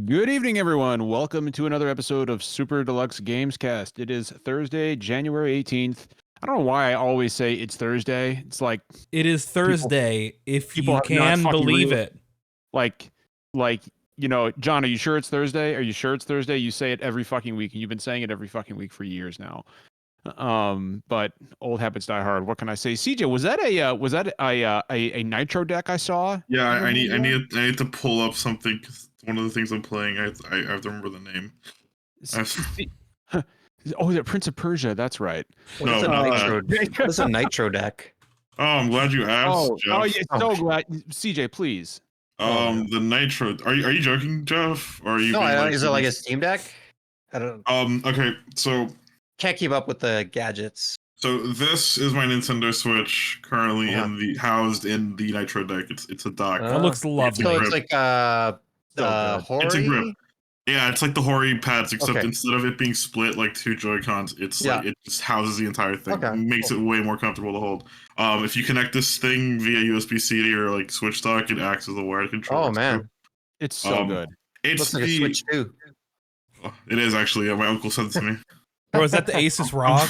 Good evening, everyone. Welcome to another episode of Super Deluxe Gamescast. It is Thursday, January 18th. I don't know why I always say it's Thursday. It's like it is Thursday, if people you have not can fucking believe it. like, John, are you sure it's Thursday? Are you sure it's Thursday? You say it every fucking week, and you've been saying it every fucking week for years now. But old habits die hard. What can I say? CJ, was that a Nitro deck I saw? Yeah, I need to pull up something because one of the things I'm playing, I have to remember the name. Oh, is it Prince of Persia? That's right. No, This is a Nitro deck. Oh, I'm glad you asked, Jeff. Oh, yeah, so glad. CJ, please. The Nitro. Are you joking, Jeff? Or are you? No, being, is it like a Steam Deck? I don't. Okay, so Can't keep up with the gadgets. So this is my Nintendo Switch currently housed in the Nitro deck. It's a dock. That looks lovely. So it's like Hori? It's a grip. Yeah, it's like the Hori pads, except Okay. instead of it being split like two Joy-Cons, it's like it just houses the entire thing. Okay, Makes it way more comfortable to hold. If you connect this thing via USB-C to your like Switch dock, it acts as a wired controller. Oh man, too. It's so good. It's looks like a Switch too. It is actually. My uncle sent it to me. Bro, is that the Asus ROG?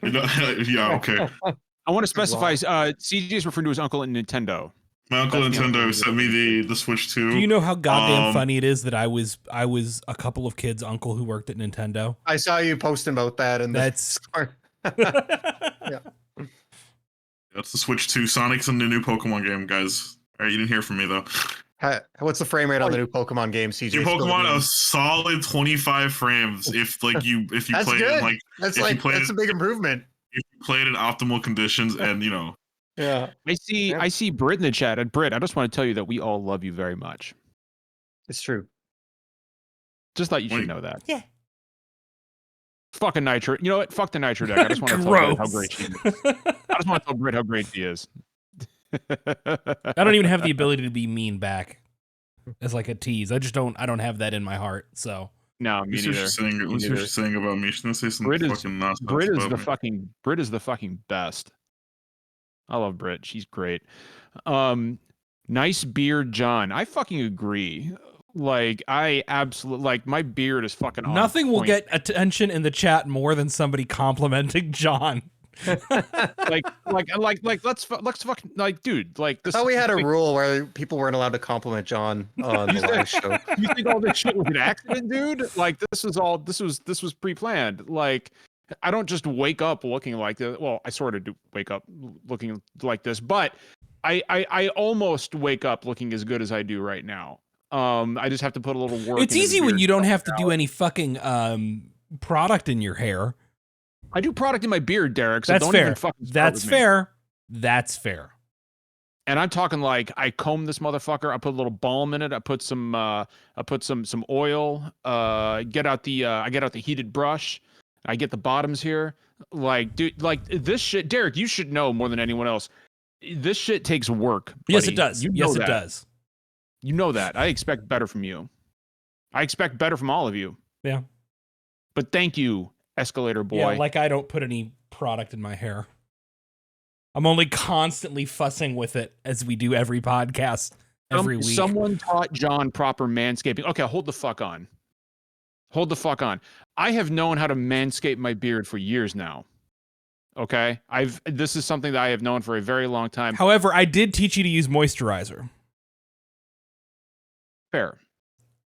Yeah, okay. I want to specify. CJ is referring to his uncle at Nintendo. My uncle Nintendo sent me the Switch 2. Do you know how goddamn funny it is that I was a couple of kids' uncle who worked at Nintendo? I saw you posting about that, and that's yeah. That's the Switch 2. Sonic's in the new Pokemon game, guys. All right, you didn't hear from me though. What's the frame rate on the new Pokemon game, CJ? New Pokemon a solid 25 frames. If you that's play good. it like that's a big improvement. If you play it in optimal conditions, and Yeah. I see Brit in the chat. And Brit, I just want to tell you that we all love you very much. It's true. Just thought you should know that. Yeah. Fucking Nitro. You know what? Fuck the Nitro deck. I just want to tell Brit how great she is. I just want to tell Brit how great she is. I don't even have the ability to be mean back as like a tease. I don't have that in my heart. So no, me neither. What's what you're saying about me? Shouldn't I say some fucking nonsense? Brit is the fucking best. I love Brit. She's great. Nice beard, John. I fucking agree. Like, I absolutely like my beard is fucking on nothing point. will get attention in the chat more than somebody complimenting John. like let's fucking like, dude, like this. I thought we had a rule where people weren't allowed to compliment John on the live show. You think all this shit was an accident, dude? Like this was pre-planned. Like, I don't just wake up looking like this. Well, I sort of do wake up looking like this, but I almost wake up looking as good as I do right now. I just have to put a little work. It's easy when you don't have to do any fucking product in your hair. I do product in my beard, Derek. So that's don't fair. Even fucking start That's with fair. Me. That's fair. And I'm talking like I comb this motherfucker. I put a little balm in it. I put some oil. I get out the heated brush. I get the bottoms here. Like, dude, like this shit, Derek, you should know more than anyone else. This shit takes work. Buddy. Yes, it does. It does. You know that. I expect better from you. I expect better from all of you. Yeah. But thank you, Escalator Boy. Yeah, like I don't put any product in my hair. I'm only constantly fussing with it as we do every podcast every week. Someone taught John proper manscaping. Okay, hold the fuck on. Hold the fuck on. I have known how to manscape my beard for years now. Okay? This is something that I have known for a very long time. However, I did teach you to use moisturizer. Fair.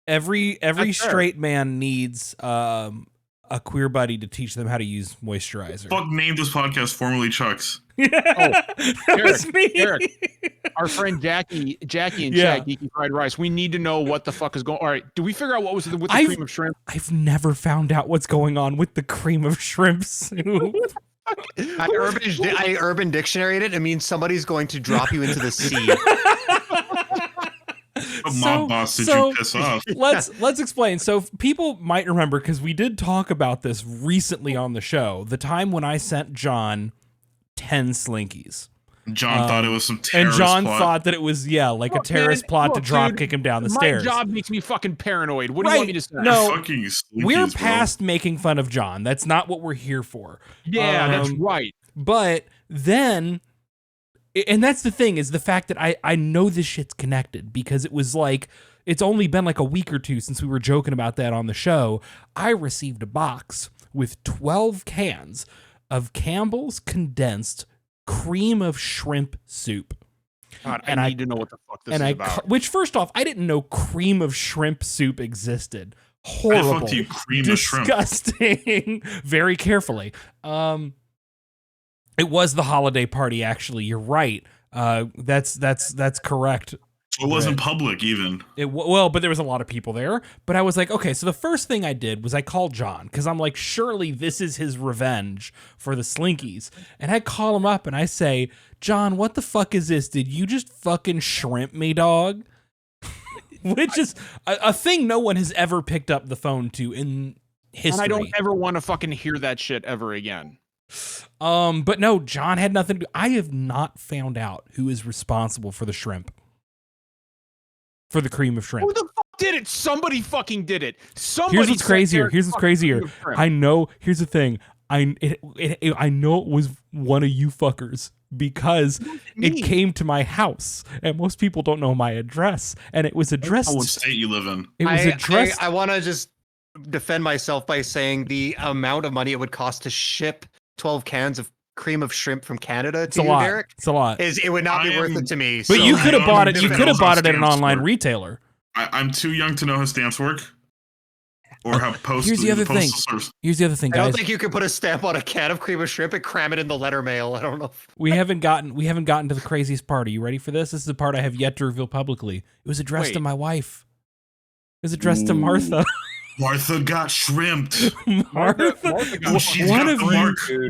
Every straight man needs a queer buddy to teach them how to use moisturizer. Fuck named this podcast formerly Chuck's. That was me. Eric, our friend Jackie and Chad, Geeky Fried Rice. We need to know what the fuck is going. All right, do we figure out what was with the cream of shrimp? I've never found out what's going on with the cream of shrimp soup. I Urban Dictionaryed it. It means somebody's going to drop you into the sea. Mob boss did you piss off? Let's explain. So people might remember, because we did talk about this recently on the show, the time when I sent John 10 Slinkies. John thought it was some terrorist And John plot. thought that it was, a terrorist plot to drop kick him down the stairs. My job makes me fucking paranoid. What do you want me to say? No, we're Slinkies, past making fun of John. That's not what we're here for. Yeah, that's right. But then, and that's the thing, is the fact that I know this shit's connected, because it was like it's only been like a week or two since we were joking about that on the show. I received a box with 12 cans of Campbell's condensed cream of shrimp soup. God, I need to know what the fuck this is about. Which, first off, I didn't know cream of shrimp soup existed. Horrible. I fucked you, cream of shrimp. Disgusting. Very carefully. It was the holiday party, actually. You're right. That's correct. It wasn't public even. Well, but there was a lot of people there. But I was like, okay, so the first thing I did was I called John, because I'm like, surely this is his revenge for the Slinkies. And I call him up and I say, John, what the fuck is this? Did you just fucking shrimp me, dog? Which is a thing no one has ever picked up the phone to in history. And I don't ever want to fucking hear that shit ever again. But no, John had nothing to do. I have not found out who is responsible for the shrimp. For the cream of shrimp. Who the fuck did it? Somebody fucking did it. Somebody. Here's what's crazier. I know. Here's the thing. I know it was one of you fuckers because it came to my house, and most people don't know my address, and it was addressed. What state you live in? It was addressed. I want to just defend myself by saying the amount of money it would cost to ship 12 cans of cream of shrimp from Canada to you, Derek. It's a lot. It would not be worth it to me. But so you could have bought it. You could have bought it at an stamps online work. retailer. I'm too young to know how stamps work. Or how postal. Here's the other thing. Service. Here's the other thing, I guys. don't think you could put a stamp on a can of cream of shrimp and cram it in the letter mail. I don't know. We haven't gotten to the craziest part. Are you ready for this? This is the part I have yet to reveal publicly. It was addressed to my wife. It was addressed to Martha. Martha got shrimped. Martha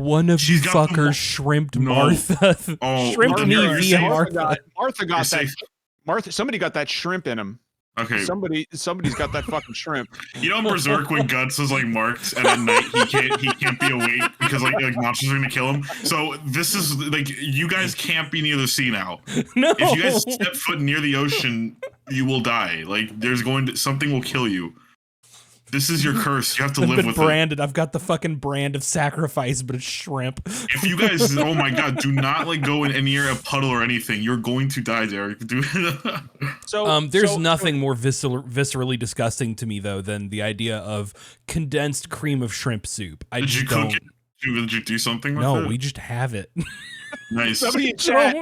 one of you fuckers shrimped Martha. Shrimped well, me you're via safe. Martha. Martha got You're that. safe. Somebody got that shrimp in him. Okay. Somebody's got that fucking shrimp. You know in Berserk when Guts is like marked and at night he can't be awake because like monsters are gonna kill him. So this is like you guys can't be near the sea now. No. If you guys step foot near the ocean, you will die. Like something will kill you. This is your curse. You have to live with branded. I've got the fucking brand of sacrifice, but it's shrimp. If you guys, oh my god, do not like go in near a puddle or anything. You're going to die, Derek. There's nothing more viscerally disgusting to me though than the idea of condensed cream of shrimp soup. Did you cook it? Did you do something with it? No, we just have it. Nice. Somebody in chat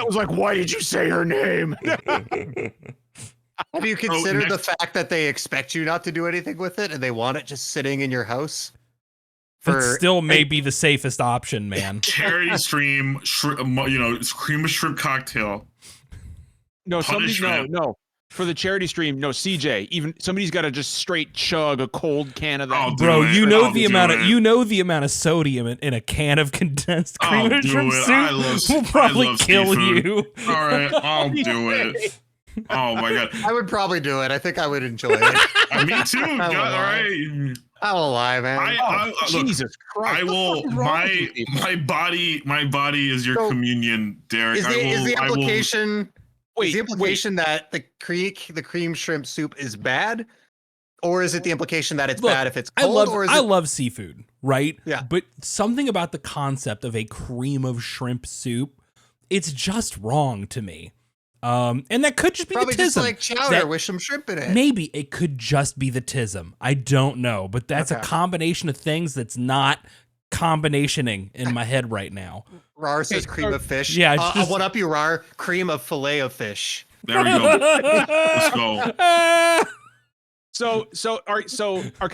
was like, "Why did you say her name?" Have you considered the fact that they expect you not to do anything with it and they want it just sitting in your house? That still may be the safest option, man. Charity stream, cream of shrimp cocktail. No, no. For the charity stream, no, CJ. Even somebody's got to just straight chug a cold can of that. Bro, you know the amount of sodium in a can of condensed cream of shrimp soup will probably kill you. All right, I'll do it. Oh my god, I would probably do it. I think I would enjoy it. Me too. God, all right. I won't lie, man. Look, Jesus Christ! I will. My body is your communion, Derek. Is the implication that the cream shrimp soup is bad, or is it the implication that it's bad if it's cold? I love seafood, right? Yeah. But something about the concept of a cream of shrimp soup, it's just wrong to me. And that could just be probably the tism. Just like chowder with some shrimp in it. Maybe it could just be the tism. I don't know, but that's a combination of things that's not combinationing in my head right now. Rar says cream of fish. Yeah, I'll one up you, Rar. Cream of fillet of fish. There we go. Let's go.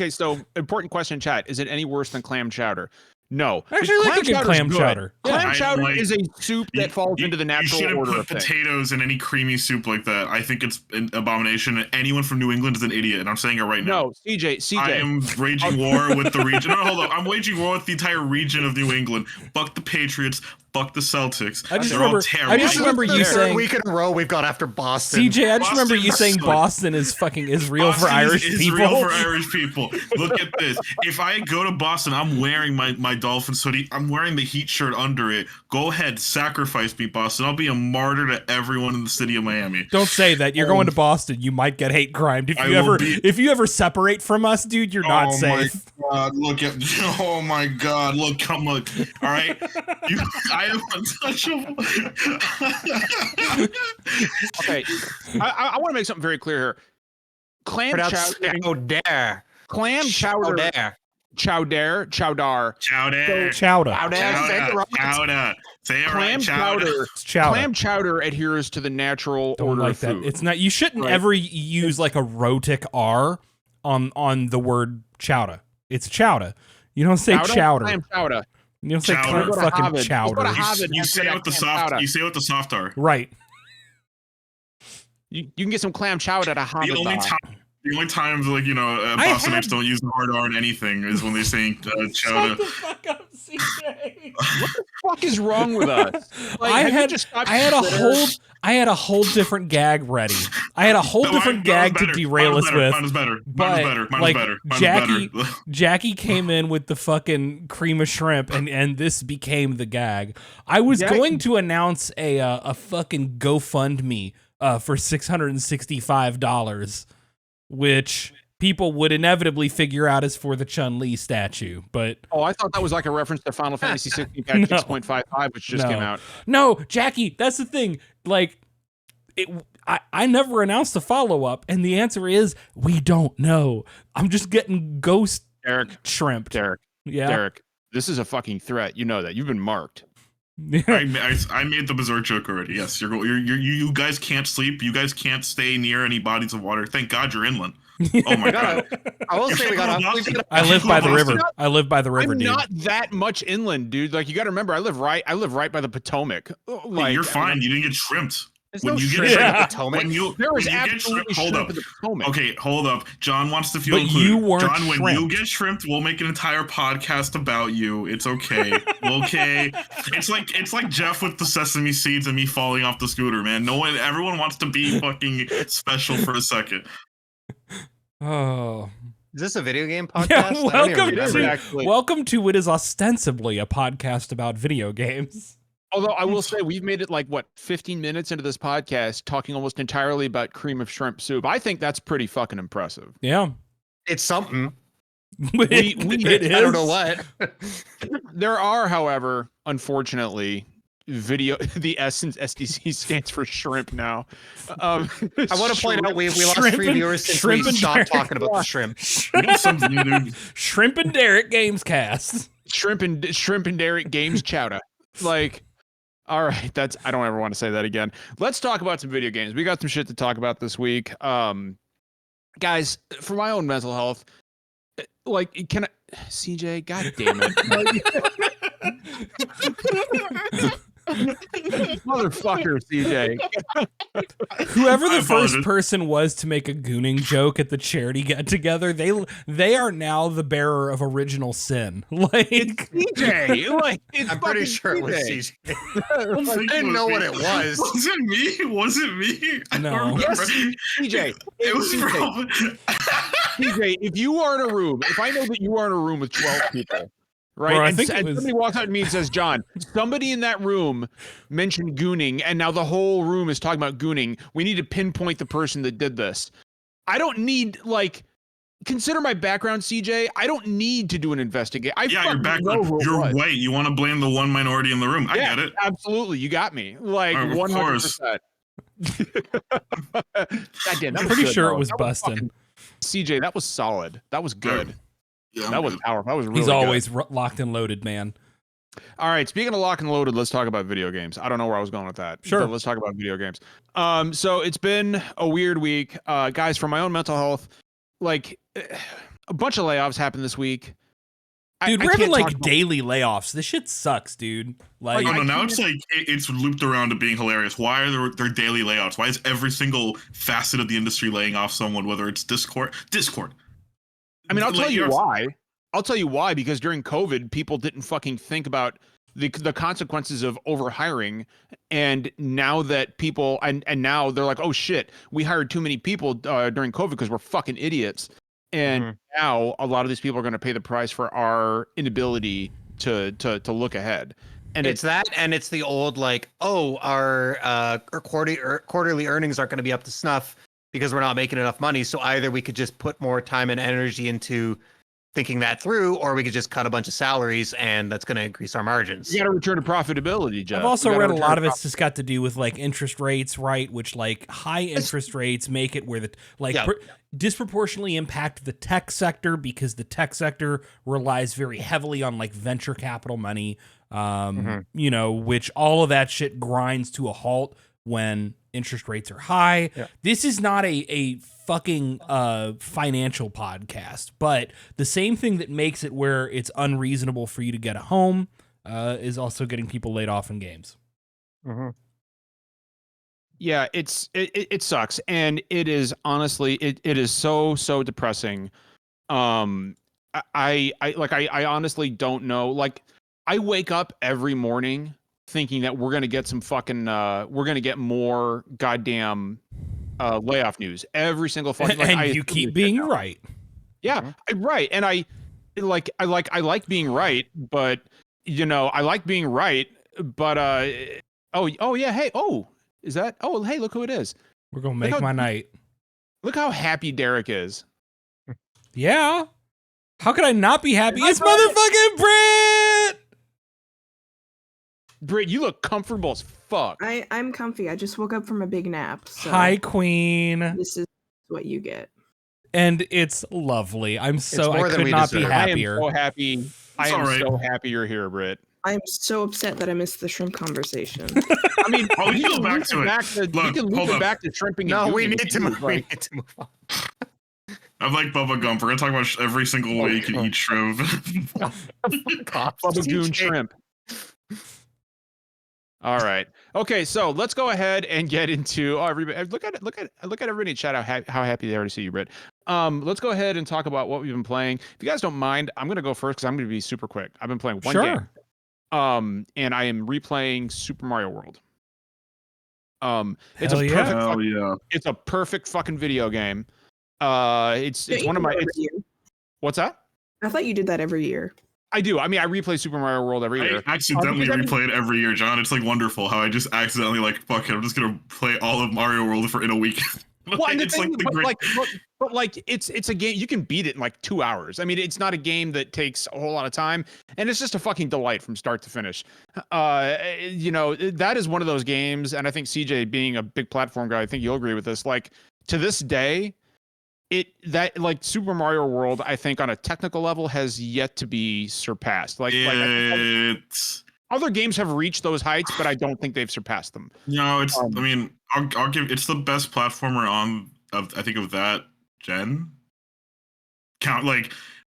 So important question, chat. Is it any worse than clam chowder? No. Actually, I like clam chowder. Clam chowder is a soup that falls into the natural order of things. You shouldn't put potatoes in any creamy soup like that. I think it's an abomination. Anyone from New England is an idiot, and I'm saying it right now. No, CJ. I am waging war with the region. No, hold on. I'm waging war with the entire region of New England. Fuck the Patriots. Fuck the Celtics. I just remember you saying week in a row we've gone after Boston. CJ, I just remember you saying Boston is fucking Israel for Irish people. Israel for Irish people. Look at this. If I go to Boston, I'm wearing my Dolphins hoodie. I'm wearing the Heat shirt under it. Go ahead, sacrifice me, Boston. I'll be a martyr to everyone in the city of Miami. Don't say that. You're going to Boston. You might get hate crimed. If you ever separate from us, dude, you're not safe. Oh my god! Look, come look. All right, I I am untouchable. Okay, I want to make something very clear here. Clam chowder. Clam chowder. Chowder. Chowder. Chowder. Chowder. Say it right, chowder. Clam chowder adheres to the natural Don't order like of food. that. It's not. You shouldn't Right. ever use like a rhotic R on the word chowder. It's chowder. You don't say chowder. Clam chowder. You don't say Chowder. fucking chowder. You say it with the soft. You say it with the soft R. Right. You can get some clam chowder at a Harvard. The only times, like, Boston apes don't use the hard R in anything is when they're saying chowder. Shut the fuck up, CJ. What the fuck is wrong with us? Like, I had a whole different gag ready. I had a whole different gag to derail us with. Mine was better. Jackie came in with the fucking cream of shrimp, and this became the gag. I was going to announce a fucking GoFundMe for $665, which people would inevitably figure out is for the Chun-Li statue, but I thought that was like a reference to Final Fantasy 16 patch 6.55, which just came out. No, Jackie, that's the thing. Like, I never announced a follow-up, and the answer is we don't know. I'm just getting ghost shrimp. Derek, this is a fucking threat. You know that. You've been marked. I made the berserk joke already. Yes, you guys can't sleep. You guys can't stay near any bodies of water. Thank God you're inland. Oh my God! I will say I live by the river. I live by the river, I'm dude. not that much inland, dude. Like, you got to remember, I live right by the Potomac. Like, you're fine. You didn't get shrimped. There was absolutely Hold up. in the Potomac. Okay, hold up. John wants to feel But included. you weren't John, when you shrimped. get shrimped, we'll make an entire podcast about you. It's okay. Okay. It's like Jeff with the sesame seeds and me falling off the scooter, man. Everyone wants to be fucking special for a second. Oh. Is this a video game podcast? Yeah, welcome to what is ostensibly a podcast about video games. Although I will say we've made it 15 minutes into this podcast talking almost entirely about cream of shrimp soup. I think that's pretty fucking impressive. Yeah. It's something. It is. I don't know what. There are, however, unfortunately, the Essence SDC stands for shrimp now. I want to point out we lost 3 viewers since we stopped talking about the shrimp. Shrimp and Derek Games Cast. Shrimp and Derek Games Chowder. Like, all right, I don't ever want to say that again. Let's talk about some video games. We got some shit to talk about this week. Guys, for my own mental health, CJ, god damn it. Motherfucker, CJ. Whoever the first person was to make a gooning joke at the charity get together, they are now the bearer of original sin. It's CJ. I'm pretty sure it was CJ. I didn't know what it was. Was it me? No. Yes, CJ. It was probably CJ, if I know that you are in a room with 12 people, right? Or And somebody walks out to me and says, John, somebody in that room mentioned gooning, and now the whole room is talking about gooning. We need to pinpoint the person that did this. I don't need, consider my background, CJ. I don't need to do an investigation. you're back. You're white. You want to blame the one minority in the room. I get it. Absolutely. You got me. 100%. Goddamn, I'm pretty sure it was busting. CJ, that was solid. That was good. Yeah, that was powerful. That was really He's good. always locked and loaded, man. All right, speaking of lock and loaded, let's talk about video games. I don't know where I was going with that. Sure. But let's talk about video games. So it's been a weird week. Guys, for my own mental health, a bunch of layoffs happened this week. Dude, we're having daily layoffs. This shit sucks, dude. Now it's looped around to being hilarious. Why are there daily layoffs? Why is every single facet of the industry laying off someone, whether it's Discord? I mean, I'll tell you why. I'll tell you why, because during COVID, people didn't fucking think about the consequences of overhiring. And now that people, and now they're like, oh shit, we hired too many people during COVID because we're fucking idiots. And now a lot of these people are going to pay the price for our inability to look ahead. And it's that, and it's the old our quarterly earnings aren't going to be up to snuff because we're not making enough money. So either we could just put more time and energy into thinking that through, or we could just cut a bunch of salaries and that's going to increase our margins. You got to return to profitability, Jeff. I've also read a lot of it's just got to do with like interest rates, right? Which like high interest rates make it where the disproportionately impact the tech sector because the tech sector relies very heavily on like venture capital money, you know, which all of that shit grinds to a halt when interest rates are high. Yeah. This is not a fucking financial podcast, but the same thing that makes it where it's unreasonable for you to get a home is also getting people laid off in games. Yeah, it sucks, and it is honestly it is so depressing. I honestly don't know. Like, I wake up every morning thinking that we're gonna get some fucking we're gonna get more goddamn layoff news every single fucking. Like, and you keep being right. Yeah, right. And I like being right, but you know, I like being right, but oh yeah, hey, is that? Oh, hey, look who it is. We're gonna make my night. Look how happy Derek is. Yeah. How could I not be happy? It's motherfucking Britt! Britt, you look comfortable as fuck. I'm comfy. I just woke up from a big nap. So hi, Queen. This is what you get. And it's lovely. I could not be happier. I am so happy. I am so happy you're here, Britt. I'm so upset that I missed the shrimp conversation. I mean, we can go back to it. You can loop it back to shrimping. No, we need to move on. I'm like Bubba Gump. We're gonna talk about every single way you can eat shrimp. Bubba Goon shrimp. All right. Okay, so let's go ahead and get into everybody. Look at everybody in chat how happy they are to see you, Britt. Let's go ahead and talk about what we've been playing. If you guys don't mind, I'm gonna go first because I'm gonna be super quick. I've been playing one game. And I am replaying Super Mario World. It's it's a perfect fucking video game. It's one of my. What's that? I thought you did that every year. I do. I mean, I replay Super Mario World every year. I accidentally replay it every year, John. It's like wonderful how I just accidentally like, fuck it, I'm just gonna play all of Mario World in a week. Well, it's like it's a game you can beat it in like 2 hours. I mean, it's not a game that takes a whole lot of time, and it's just a fucking delight from start to finish. You know, that is one of those games, and I think CJ, being a big platform guy, I think you'll agree with this. Like, to this day, like Super Mario World, I think on a technical level has yet to be surpassed. Like other games have reached those heights, but I don't think they've surpassed them. No, it's. I mean, I'll give. It's the best platformer I think of that gen.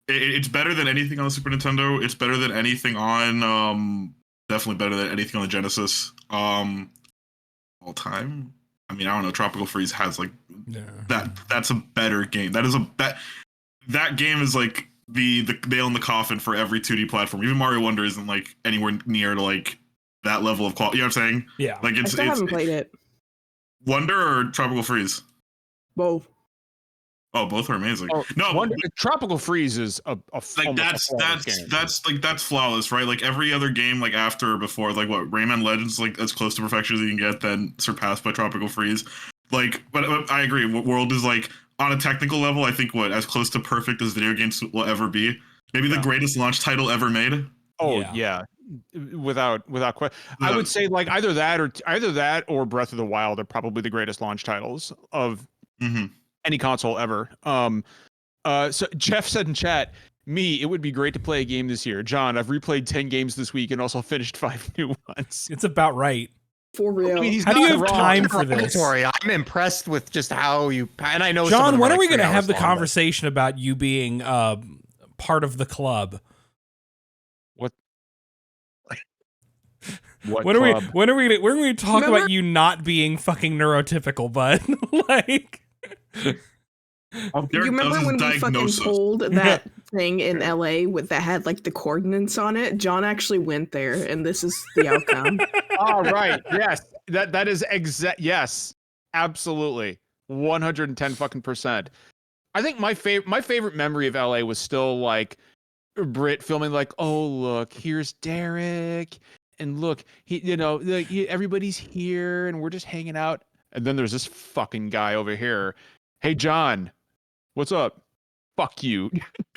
It's better than anything on the Super Nintendo. It's better than anything on. Definitely better than anything on the Genesis. All time. I mean, I don't know. Tropical Freeze has like that. That's a better game. That game is like the nail in the coffin for every 2D platform. Even Mario Wonder isn't like anywhere near to like that level of quality. You know what I'm saying? Yeah. Like I still haven't played it. Wonder or Tropical Freeze? Both. Oh, both are amazing. Tropical Freeze is a like that's flawless, right? Like every other game, like after or before, like what Rayman Legends, like as close to perfection as you can get, then surpassed by Tropical Freeze. Like, but I agree. World is like on a technical level, I think as close to perfect as video games will ever be. Maybe the greatest launch title ever made. Oh yeah. Without question. I would say like either that or Breath of the Wild are probably the greatest launch titles of any console ever. So Jeff said in chat, it would be great to play a game this year. John, I've replayed 10 games this week and also finished 5 new ones. It's about right. For real. I mean, how do you have time for this? Sorry, I'm impressed with just how you. And I know, John, when are we going to have the conversation about you being part of the club? What when are we going to talk about you not being fucking neurotypical, bud? Like, you remember when we fucking pulled that thing in LA that had like the coordinates on it? John actually went there, and this is the outcome. Oh, right. Yes. That is exact. Yes, absolutely. 110 fucking %. I think my favorite memory of LA was still like Britt filming like, oh, look, here's Derek. And look, everybody's here and we're just hanging out. And then there's this fucking guy over here. Hey, John, what's up? fuck you.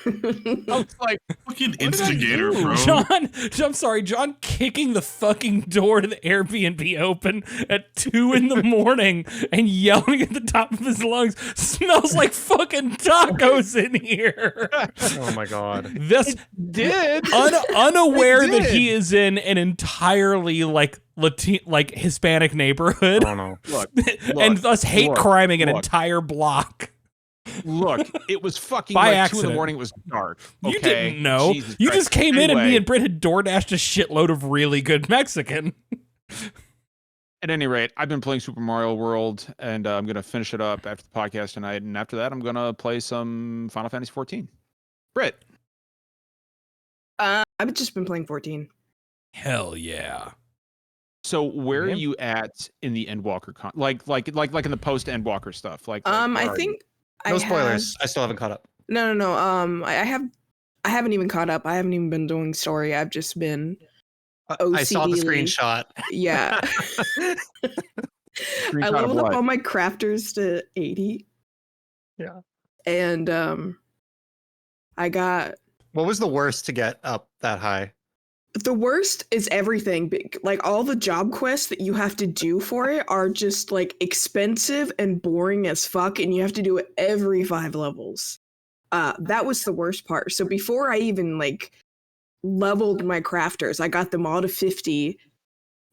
I was like, fucking instigator, bro. John, I'm sorry, John kicking the fucking door to the Airbnb open at 2 a.m. and yelling at the top of his lungs, smells like fucking tacos in here. Oh my god. This did unaware It that did. he is in an entirely like Hispanic neighborhood. Oh no. Look, and thus hate look, criming an look. entire block. Look, it was fucking By like 2 accident. a.m. It was dark. You okay? didn't know. Jesus You Christ. just came in and me Anyway, and Britt had DoorDashed a shitload of really good Mexican. At any rate, I've been playing Super Mario World, and I'm gonna finish it up after the podcast tonight. And after that, I'm gonna play some Final Fantasy 14. Britt, I've just been playing 14. Hell yeah. so where Yeah. are you at in the Endwalker like in the post Endwalker stuff? Like I where are think No I spoilers. I still haven't caught up. No. I haven't even caught up. I haven't even been doing story. I've just been I saw the OCD-ly. screenshot. Yeah. I Screenshot of leveled up what? all my crafters to 80. Yeah. And I got What was the worst to get up that high? the worst is everything. Like all the job quests that you have to do for it are just like expensive and boring as fuck, and you have to do it every 5 levels. That was the worst part. So before I even like leveled my crafters, I got them all to 50.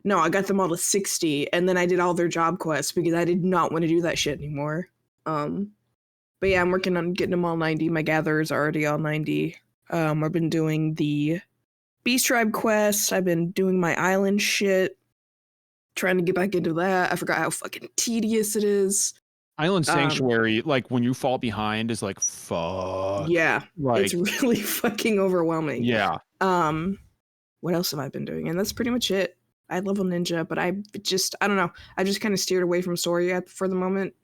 No, I got them all to 60, and then I did all their job quests because I did not want to do that shit anymore. But yeah, I'm working on getting them all 90. My gatherers are already all 90. I've been doing the Beast Tribe quests. I've been doing my island shit. Trying to get back into that. I forgot how fucking tedious it is. Island Sanctuary, like when you fall behind, is like fuck. Yeah, Like it's really fucking overwhelming. yeah. What else have I been doing? And that's pretty much it. I level ninja, but I don't know. I just kind of steered away from story for the moment.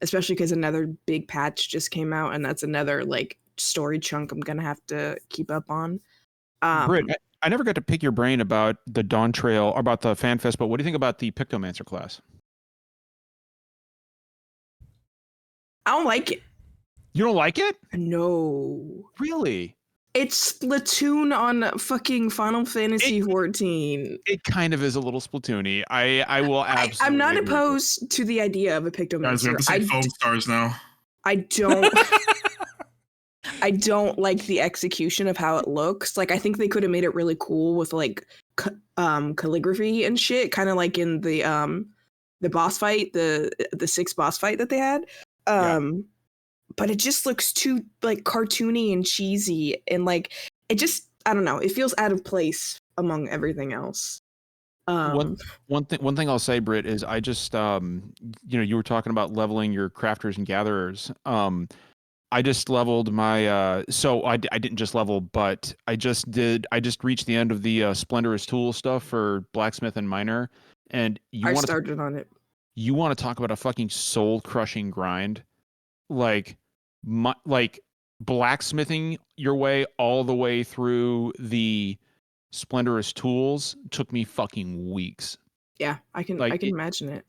Especially because another big patch just came out, and that's another like story chunk I'm gonna have to keep up on. Britt, I never got to pick your brain about the Dawn Trail or about the Fan Fest, but what do you think about the Pictomancer class? I don't like it. You don't like it? No. Really? It's Splatoon on fucking Final Fantasy 14. It kind of is a little Splatoony. I will absolutely. I'm not agree with opposed to the idea of a Guys, we have Pictomancer. to say foam stars now. I don't. I don't like the execution of how it looks. Like I think they could have made it really cool with like calligraphy and shit, kind of like in the boss fight, the 6 boss fight that they had. But it just looks too like cartoony and cheesy, and like it just, I don't know, it feels out of place among everything else. One thing I'll say, Britt, is I just you were talking about leveling your crafters and gatherers. I just leveled my so I didn't just level, but I just reached the end of the Splendorous Tool stuff for blacksmith and miner, and I started on it. You want to talk about a fucking soul crushing grind, like blacksmithing your way all the way through the Splendorous Tools took me fucking weeks. Yeah, I can imagine it.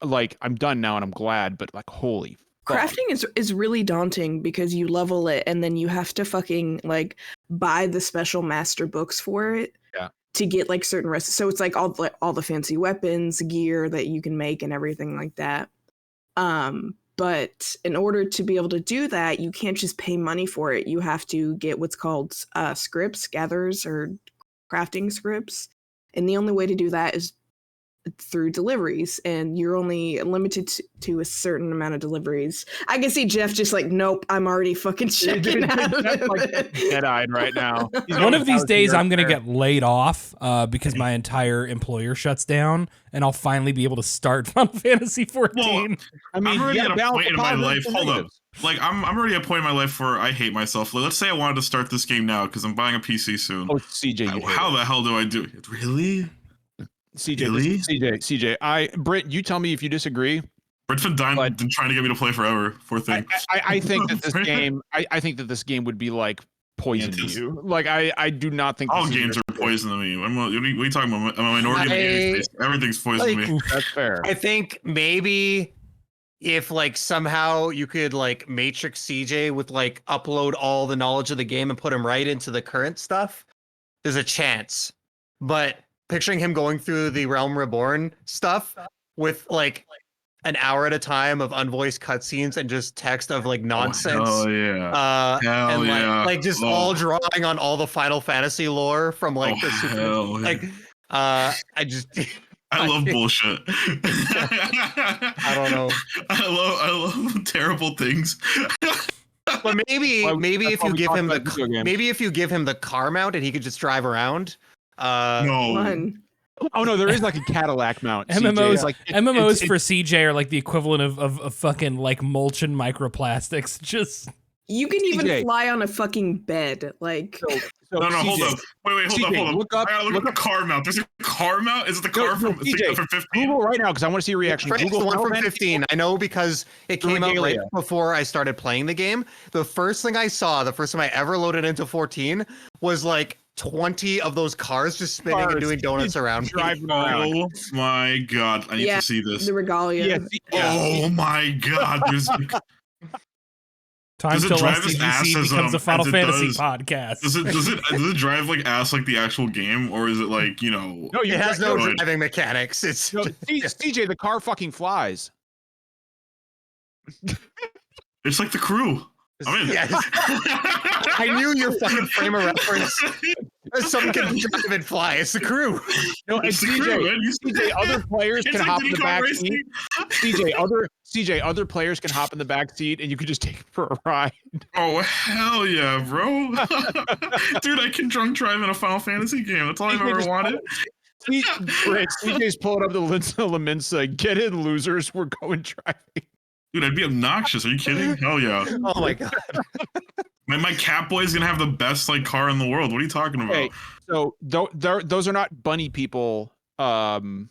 Like I'm done now and I'm glad, but like holy fuck. Crafting is really daunting because you level it and then you have to fucking like buy the special master books for it. Yeah. To get like certain recipes. So it's like all the fancy weapons, gear that you can make and everything like that. But in order to be able to do that, you can't just pay money for it. You have to get what's called scripts, gatherers, or crafting scripts. And the only way to do that is through deliveries, and you're only limited to a certain amount of deliveries. I can see Jeff just like, nope, I'm already fucking checking out. Like dead-eyed right now. One of these days I'm going to get laid off because my entire employer shuts down, and I'll finally be able to start Final Fantasy 14. Well, I mean, I'm already at a balance point in the my positives life. and Hold up. negatives. Like I'm already at a point in my life where I hate myself. Like, let's say I wanted to start this game now because I'm buying a PC soon. Oh, CJ, you How the hell do I do it? Really? CJ, Britt, you tell me if you disagree. Britt's been trying to get me to play forever. Poor thing. I think that this game, I think that this game would be like poison to you. Like I do not think all this games are poison to me. What are you talking about? I'm a minority in the game space. Everything's poison to me. That's fair. I think maybe if like somehow you could like matrix CJ with like upload all the knowledge of the game and put him right into the current stuff, there's a chance. But picturing him going through the Realm Reborn stuff with like an hour at a time of unvoiced cutscenes and just text of like nonsense. Oh, hell yeah. And yeah. like just all drawing on all the Final Fantasy lore from like the Super hell like yeah. I just I love bullshit. I don't know. I love terrible things. But maybe if you give him the car mount and he could just drive around. No. Fun. Oh no, there is like a Cadillac mount. MMOs, CJ. Like MMOs for CJ are like the equivalent of fucking like mulch and microplastics. Just You can even CJ. fly on a fucking bed. Like, so No, hold CJ, up. Wait, hold CJ, up, hold up. look up- I gotta look look at the car mount. There's a car mount? Is it the car from CJ, 15? Google right now because I want to see your reaction. It's Google the one Final from Fantasy 15. I know because it came out right Regalia. before I started playing the game. The first thing I saw, the first time I ever loaded into 14, was like 20 of those cars just spinning and Cars. doing donuts around me. driving around. Oh my god. I need Yeah, to see this. the regalia. Yeah, Oh my god. There's time Does it till drive as ass SDGC as, becomes a Final as it Fantasy does- podcast. does it drive like ass like the actual game, or is it like, you know? No, you It has no Good. driving mechanics. It's No, CJ, the car fucking flies. It's like the Crew. I'm in. Yes. I knew your fucking frame of reference. Someone can drive and fly. It's the Crew. No, and It's the Crew, CJ, man. CJ, other players It's can like hop in Diddy the Kong back Racing. seat. CJ, other players can hop in the back seat, and you can just take them for a ride. Oh hell yeah, bro! Dude, I can drunk drive in a Final Fantasy game. That's all I've CJ ever just- wanted. CJ's pulling up the Laminsa. Get in, losers. We're going driving. Dude, I'd be obnoxious. Are you kidding? Hell yeah! Oh my god. My Catboy is gonna have the best like car in the world. What are you talking about? Okay, so those are not bunny people, Derek.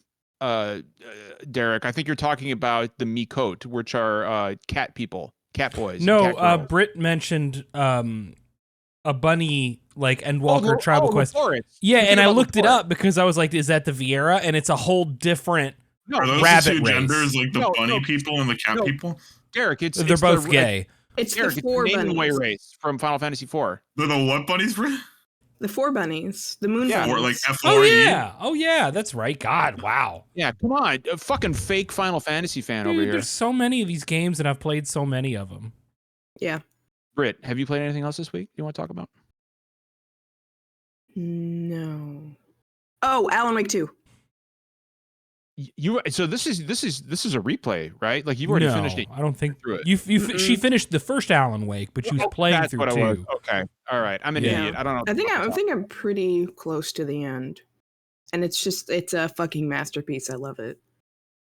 I think you're talking about the Miqote, which are cat people, cat boys. No, cat girls. Britt mentioned a bunny like Endwalker Tribal Quest. Yeah, and I looked it up because I was like, is that the Viera? And it's a whole different. No, Are those rabbit the two race. genders, like the No, bunny no, people and the cat no. people? Derek, it's They're both the, gay. It's Derek, the four it's the Namelway bunnies. race from Final Fantasy IV. They're the what bunnies, bro? The four bunnies. The moon Yeah. bunnies. Or like Oh F4E? yeah, oh yeah, that's right. God, wow. Yeah, come on, a fucking fake Final Fantasy fan Dude, over here. there's so many of these games, and I've played so many of them. Yeah. Britt, have you played anything else this week you want to talk about? No. Oh, Alan Wake 2. You so this is a replay, right? Like you've already finished it. I don't think Through it. She finished the first Alan Wake, but she was playing That's through what two. I was. Okay, all right. I'm an Yeah. idiot. I don't know. I think I'm pretty close to the end. And it's a fucking masterpiece. I love it.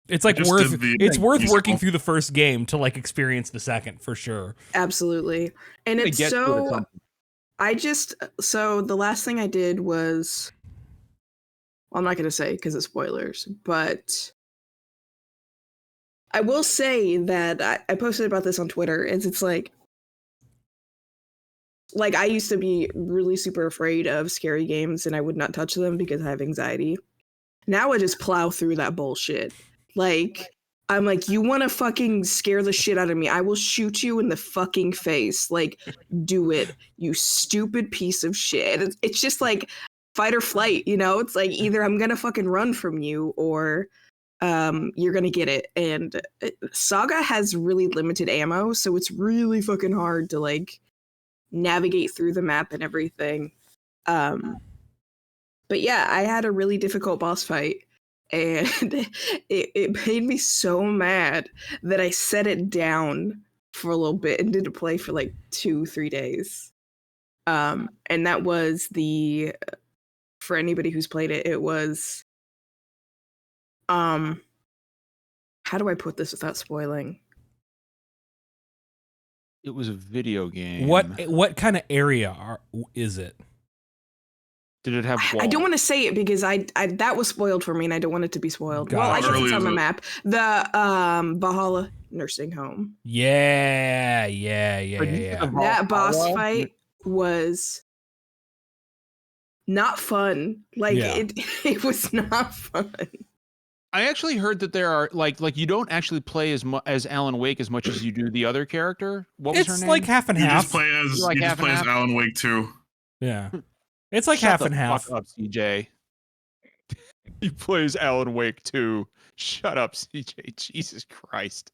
It's like Just worth did the it's worth musical. working through the first game to like experience the second for sure. Absolutely. And They it's get to it at so some- so the last thing I did was, well, I'm not going to say because it's spoilers, but I will say that I posted about this on Twitter. It's like I used to be really super afraid of scary games and I would not touch them because I have anxiety. Now I just plow through that bullshit. Like, I'm like, you want to fucking scare the shit out of me? I will shoot you in the fucking face. Like, do it, you stupid piece of shit. It's just like fight or flight, you know? It's like either I'm gonna fucking run from you or you're gonna get it. And Saga has really limited ammo, so it's really fucking hard to like navigate through the map and everything. But yeah, I had a really difficult boss fight. And it made me so mad that I set it down for a little bit and didn't play for like 2-3 days. And that was for anybody who's played it, it was how do I put this without spoiling? It was a video game. What kind of area is it? Did it have? I don't want to say it because I that was spoiled for me and I don't want it to be spoiled. God. Well, I guess Early it's on is the it? map. The Valhalla nursing home. Yeah. That boss fight was not fun. Like Yeah. it was not fun. I actually heard that there are like you don't actually play as Alan Wake as much as you do the other character. What was her It's name? like half and You half. just play as Like you half just and play as half? Alan Wake 2. Yeah. It's like Shut half the and half. Fuck up, CJ. He plays Alan Wake too. Shut up, CJ. Jesus Christ.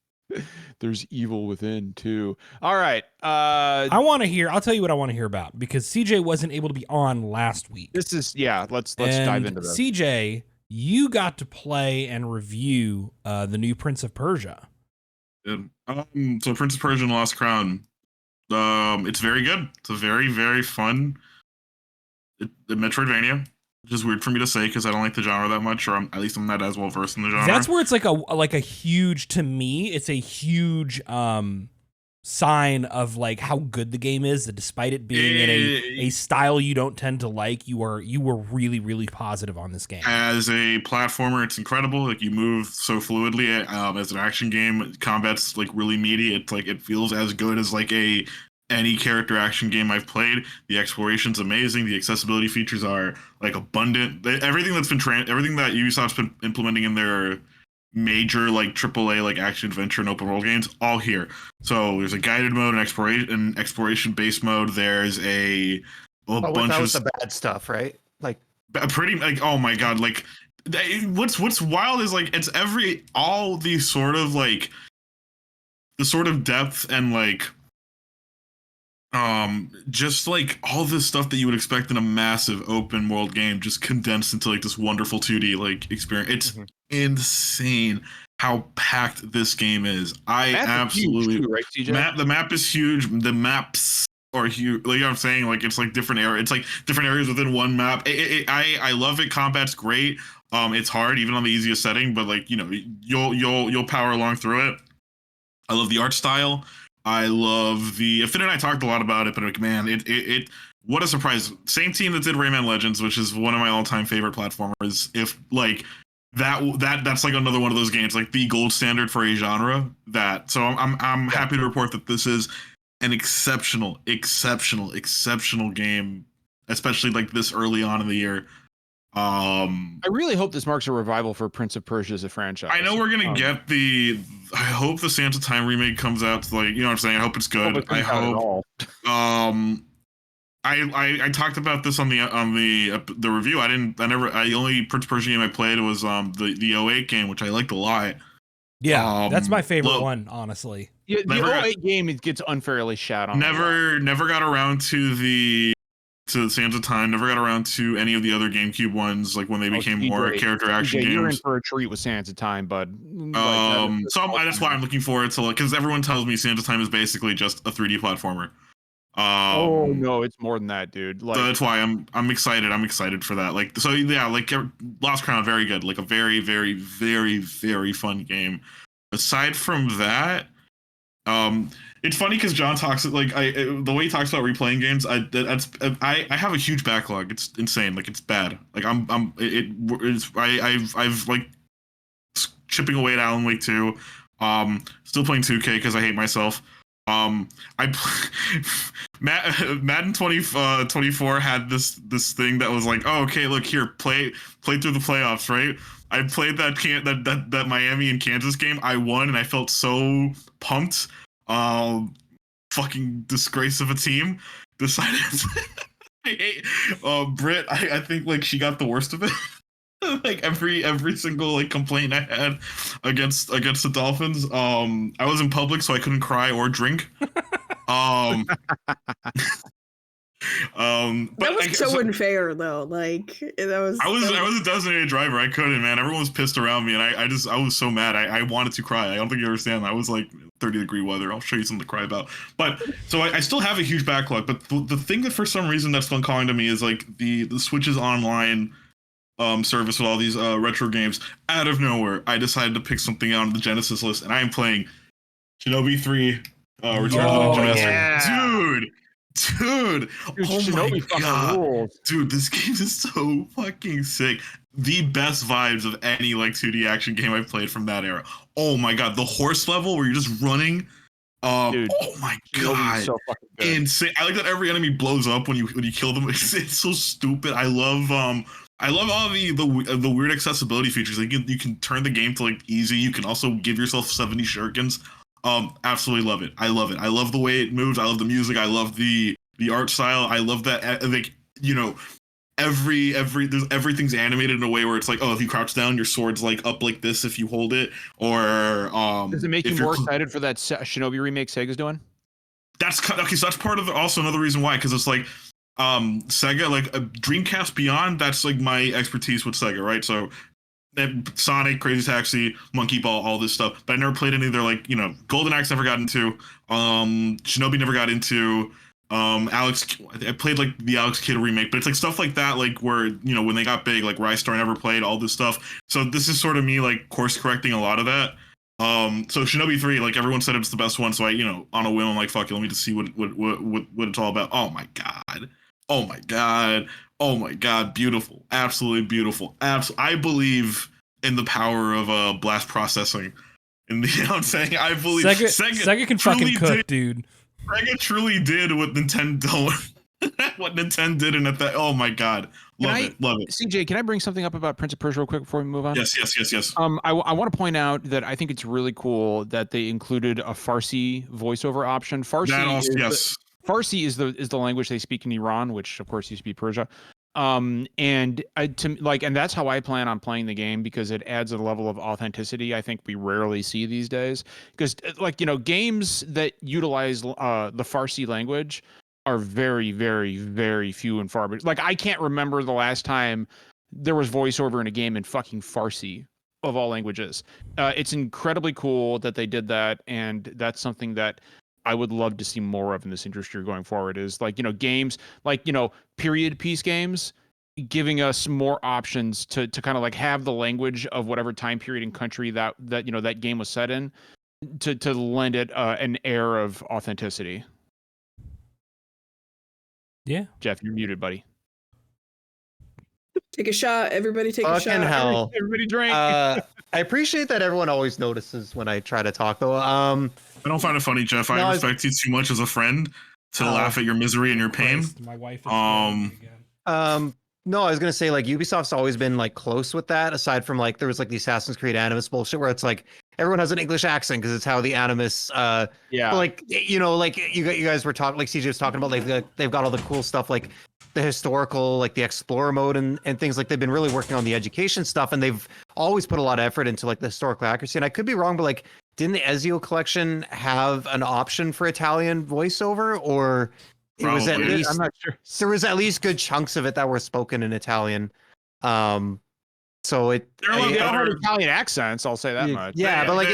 There's evil within too. All right. I want to hear. I'll tell you what I want to hear about because CJ wasn't able to be on last week. This is Let's dive And into this. CJ, you got to play and review the new Prince of Persia. So Prince of Persia and Lost Crown. It's very good. It's a very, very fun Metroidvania, which is weird for me to say because I don't like the genre that much, or at least I'm not as well versed in the genre. That's where it's like a huge, to me, it's a huge sign of like how good the game is, that despite it being in a style you don't tend to like, you were really, really positive on this game. As a platformer, it's incredible. Like, you move so fluidly. As an action game, combat's like really meaty. It's like it feels as good as like any character action game I've played. The exploration's amazing. The accessibility features are like abundant. Everything that's been everything that Ubisoft's been implementing in their major like AAA like action adventure and open world games, all here. So there's a guided mode and exploration based mode. There's a bunch That of was the bad stuff, right? Like pretty like, oh my god, like what's wild is like it's all these sort of like the sort of depth and like just like all this stuff that you would expect in a massive open world game just condensed into like this wonderful 2D like experience. It's insane how packed this game is. I absolutely huge too, right, CJ? The map is huge. The maps are huge. Like I'm saying, like it's like different areas. It's like different areas within one map. I love it. Combat's great. It's hard even on the easiest setting, but like, you know, you'll power along through it. I love the art style. I love the Finn and I talked a lot about it, but like, man, it what a surprise. Same team that did Rayman Legends, which is one of my all-time favorite platformers. If like that's like another one of those games, like the gold standard for a genre. So I'm happy to report that this is an exceptional game, especially like this early on in the year. I really hope this marks a revival for Prince of Persia as a franchise. I know we're gonna get I hope the Sands of Time remake comes out to, like, you know what I'm saying. I hope it's good. I hope. I talked about this on the review. The only Prince of Persia game I played was the 08 game, which I liked a lot. Yeah, that's my favorite one, honestly. Yeah, the 08 game, it gets unfairly shat on. Never got around to Sands of Time. Never got around to any of the other GameCube ones, like when they became more character action games. You're in for a treat with Sands of Time, bud. That's why I'm looking forward to, like, because everyone tells me Sands of Time is basically just a 3D platformer. Oh no, it's more than that, dude. Like, so that's why I'm excited. I'm excited for that. Like, so yeah, like Lost Crown, very good. Like a very, very, very, very fun game. Aside from that, it's funny because John talks like the way he talks about replaying games. I have a huge backlog. It's insane. Like, it's bad. Like I've like chipping away at Alan Wake 2. Still playing 2K because I hate myself. Madden 24 had this thing that was like, oh, okay, look here, play through the playoffs, right? I played that Miami and Kansas game. I won, and I felt so pumped. Fucking disgrace of a team. Decided I hate Britt. I think like she got the worst of it. Like every single like complaint I had against the Dolphins. I was in public, so I couldn't cry or drink. But that was so unfair though. Like that was. I was a designated driver. I couldn't, man. Everyone was pissed around me, and I was so mad. I wanted to cry. I don't think you understand. I was like 30-degree weather. I'll show you something to cry about. But so I still have a huge backlog. But the thing that for some reason that's been calling to me is like the Switch's online service with all these retro games. Out of nowhere, I decided to pick something out on the Genesis list, and I am playing Shinobi 3 Return of the Ninja Master. Dude, oh my god, dude, this game is so fucking sick. The best vibes of any like 2D action game I've played from that era. Oh my god, the horse level where you're just running. Dude, oh my god, so fucking good. Insane. I like that every enemy blows up when you kill them. It's so stupid. I love I love all the weird accessibility features. Like you can turn the game to like easy. You can also give yourself 70 shurikens. Absolutely love it. I love it. I love the way it moves. I love the music. I love the art style. I love that like everything's animated in a way where it's like, oh, if you crouch down, your sword's like up like this if you hold it, or Does it make you more excited for that Shinobi remake Sega's doing? Okay, so that's part of also another reason why, because it's like Sega, like Dreamcast Beyond, that's like my expertise with Sega, right? So Sonic, Crazy Taxi, Monkey Ball, all this stuff. But I never played any of their like, Golden Axe never got into, Shinobi never got into, Alex, I played like the Alex Kidd remake, but it's like stuff like that, like where, when they got big, like Rise Star never played, all this stuff. So this is sort of me like course correcting a lot of that. So Shinobi 3, like everyone said it's the best one, so I, on a whim, I'm like, fuck it, let me just see what it's all about. Oh my god. Oh my god. Oh my god, beautiful. Absolutely beautiful. I believe in the power of blast processing. And you know what I'm saying? I believe Sega can fucking cook, dude. Sega truly did what Nintendo did, and at that, oh my god. Love it. CJ, can I bring something up about Prince of Persia real quick before we move on? Yes. I want to point out that I think it's really cool that they included a Farsi voiceover option. Farsi is the language they speak in Iran, which of course used to be Persia. And that's how I plan on playing the game, because it adds a level of authenticity I think we rarely see these days. Because games that utilize the Farsi language are very, very, very few and far between. Like, I can't remember the last time there was voiceover in a game in fucking Farsi, of all languages. It's incredibly cool that they did that, and that's something that I would love to see more of in this industry going forward. Is games like period piece games, giving us more options to kind of like have the language of whatever time period and country that game was set in, to lend it an air of authenticity. Yeah, Jeff, you're muted, buddy. Take a shot. Everybody take a shot. Fucking hell. Everybody drink. I appreciate that everyone always notices when I try to talk, though. I don't find it funny, Jeff. I respect you too much as a friend to laugh at your misery and your pain. My wife is again. No, I was gonna say, like, Ubisoft's always been like close with that. Aside from like there was like the Assassin's Creed Animus bullshit where it's like everyone has an English accent because it's how the Animus. But like like you guys were talking, like CJ was talking about, they've got all the cool stuff like the historical, like the Explorer mode and things. Like they've been really working on the education stuff, and they've always put a lot of effort into like the historical accuracy. And I could be wrong, but like, didn't the Ezio collection have an option for Italian voiceover, or it was at least, I'm not sure. There was at least good chunks of it that were spoken in Italian. So they all had Italian accents, I'll say that much. Yeah, but like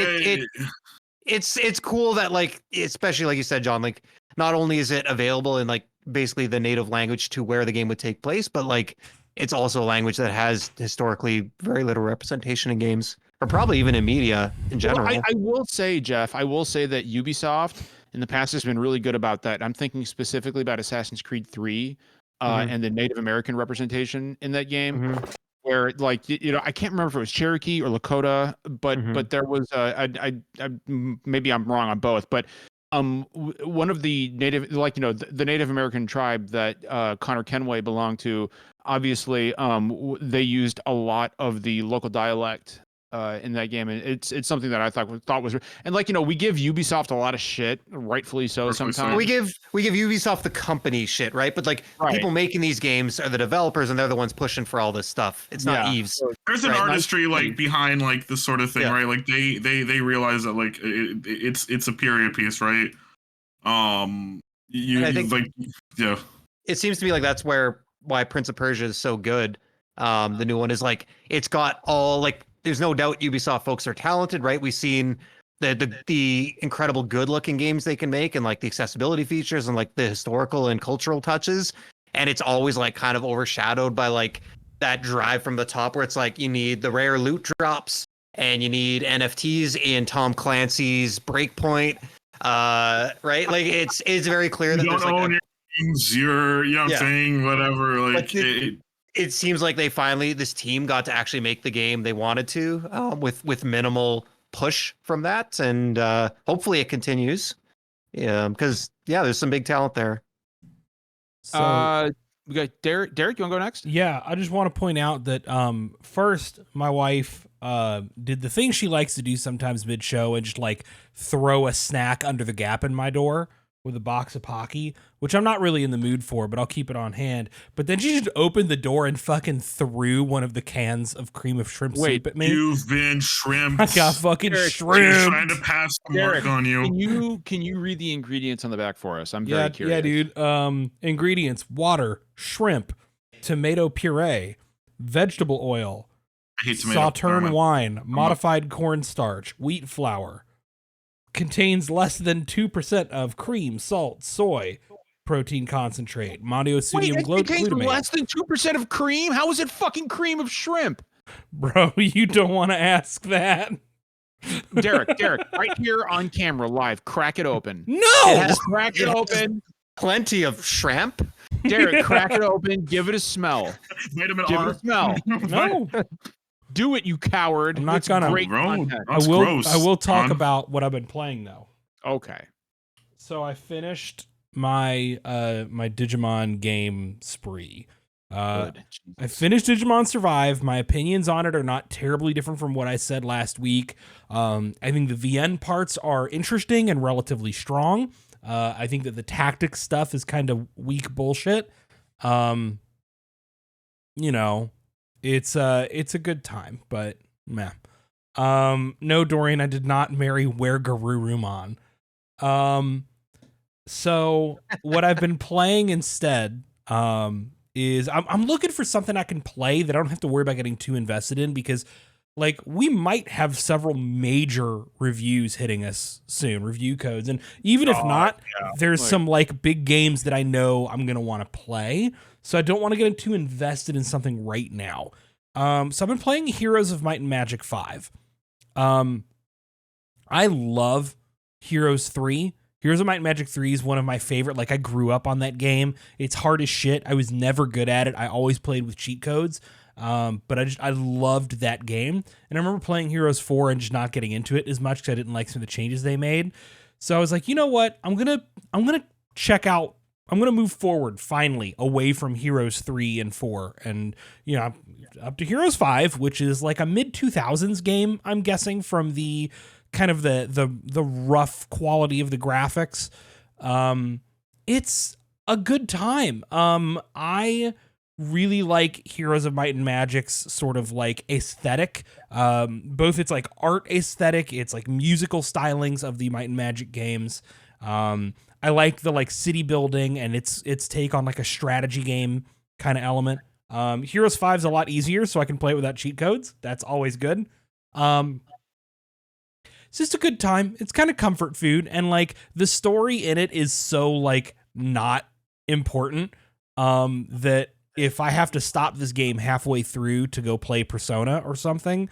it's cool that, like, especially like you said, John, like not only is it available in like basically the native language to where the game would take place, but like it's also a language that has historically very little representation in games, or probably even in media in general. Well, I will say, Jeff, that Ubisoft in the past has been really good about that. I'm thinking specifically about Assassin's Creed 3 and the Native American representation in that game, where like I can't remember if it was Cherokee or Lakota, but there was maybe I'm wrong on both, but one of the native, like the Native American tribe that Connor Kenway belonged to, obviously they used a lot of the local dialect in that game, and it's something that I thought was, and like we give Ubisoft a lot of shit, rightfully so. Sometimes we give Ubisoft the company shit, right? But like people making these games are the developers, and they're the ones pushing for all this stuff. It's not Eve's. There's an artistry like behind like this sort of thing, right? Like they realize that like it's a period piece, right? I think like it seems to me like that's why Prince of Persia is so good. The new one is like it's got all like. There's no doubt Ubisoft folks are talented, right? We've seen the incredible good-looking games they can make, and like the accessibility features and like the historical and cultural touches. And it's always like kind of overshadowed by like that drive from the top, where it's like you need the rare loot drops and you need NFTs in Tom Clancy's Breakpoint, right? Like it's very clear that you there's don't like own your games, you're what I'm saying, whatever. Like it seems like they finally, this team got to actually make the game they wanted to, with minimal push from that, and hopefully it continues. Yeah, because there's some big talent there. So We got Derek. Derek, you want to go next? Yeah, I just want to point out that first, my wife did the thing she likes to do sometimes mid-show and just like throw a snack under the gap in my door with a box of Pocky, which I'm not really in the mood for, but I'll keep it on hand. But then she just opened the door and fucking threw one of the cans of cream of shrimp soup at me. You've been shrimped. I got fucking She's shrimp. trying to pass the mark on you. Can you read the ingredients on the back for us? I'm very curious. Yeah, dude. Ingredients: water, shrimp, tomato puree, vegetable oil, I hate tomato. Sauterne wine, modified cornstarch, wheat flour. Contains less than 2% of cream, salt, soy, protein concentrate, monosodium glutamate. Less than 2% of cream? How is it fucking cream of shrimp? Bro, you don't want to ask that. Derek, right here on camera, live, crack it open. No! Crack it open. Plenty of shrimp. Derek, crack it open. Give it a smell. Vitamin Give R. it a smell. No. Do it, you coward. I'm not It's gonna. great Bro, content. I will talk Ron. about what I've been playing though. Okay. So I finished my my Digimon game spree. Good. I finished Digimon Survive. My opinions on it are not terribly different from what I said last week. I think the VN parts are interesting and relatively strong. I think that the tactics stuff is kind of weak bullshit. You know, it's a good time, but meh. No, Dorian, I did not marry Where Garurumon. So what I've been playing instead, is I'm looking for something I can play that I don't have to worry about getting too invested in, because like we might have several major reviews hitting us soon, review codes. And even if not, there's some like big games that I know I'm going to want to play. So I don't want to get too invested in something right now. So I've been playing Heroes of Might and Magic 5. I love Heroes 3. Heroes of Might and Magic 3 is one of my favorite. Like, I grew up on that game. It's hard as shit. I was never good at it. I always played with cheat codes. But I loved that game. And I remember playing Heroes 4 and just not getting into it as much because I didn't like some of the changes they made. So I was like, you know what? I'm gonna check out. I'm gonna move forward finally away from Heroes 3 and 4, and you know, up to Heroes 5, which is like a mid 2000s game. I'm guessing from the kind of the rough quality of the graphics. It's a good time. I really like Heroes of Might and Magic's sort of like aesthetic. Both its like art aesthetic, it's like musical stylings of the Might and Magic games. I like the like city building and its take on like a strategy game kind of element. Heroes 5 is a lot easier, so I can play it without cheat codes. That's always good. It's just a good time. It's kind of comfort food, and like the story in it is so like not important that if I have to stop this game halfway through to go play Persona or something,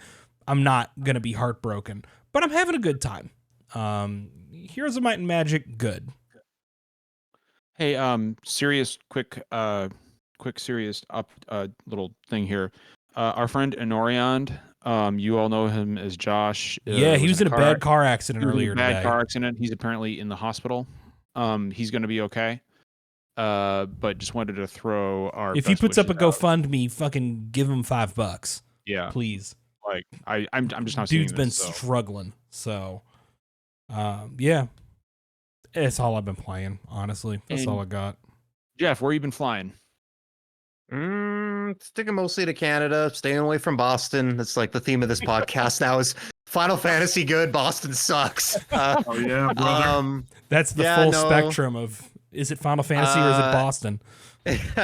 I'm not gonna be heartbroken. But I'm having a good time. Heroes of Might and Magic, good. Hey, serious, quick, serious little thing here. Our friend Enoriand, you all know him as Josh. Yeah, he was in a bad car accident earlier today. Bad car accident. He's apparently in the hospital. He's going to be okay. But just wanted to throw our. If he puts up a GoFundMe, fucking give him $5. Yeah, please. Like I'm just not. Dude's seeing been this, so. struggling, so yeah. It's all I've been playing, honestly. That's all I got. Jeff, where you been flying? Sticking mostly to Canada, staying away from Boston. That's like the theme of this podcast now is Final Fantasy good, Boston sucks. Oh yeah, brother. That's the full spectrum of, is it Final Fantasy or is it Boston? It's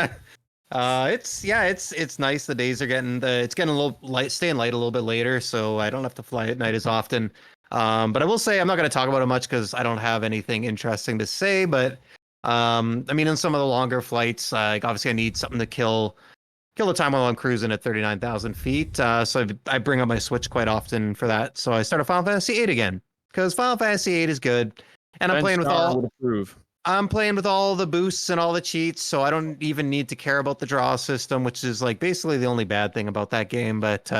nice. The days are it's getting a little light, staying light a little bit later, so I don't have to fly at night as often. But I will say I'm not going to talk about it much because I don't have anything interesting to say. But I mean, in some of the longer flights, like obviously I need something to kill the time while I'm cruising at 39,000 feet. So I bring up my Switch quite often for that. So I started Final Fantasy VIII again because Final Fantasy VIII is good, and I'm playing with all the boosts and all the cheats. So I don't even need to care about the draw system, which is like basically the only bad thing about that game. But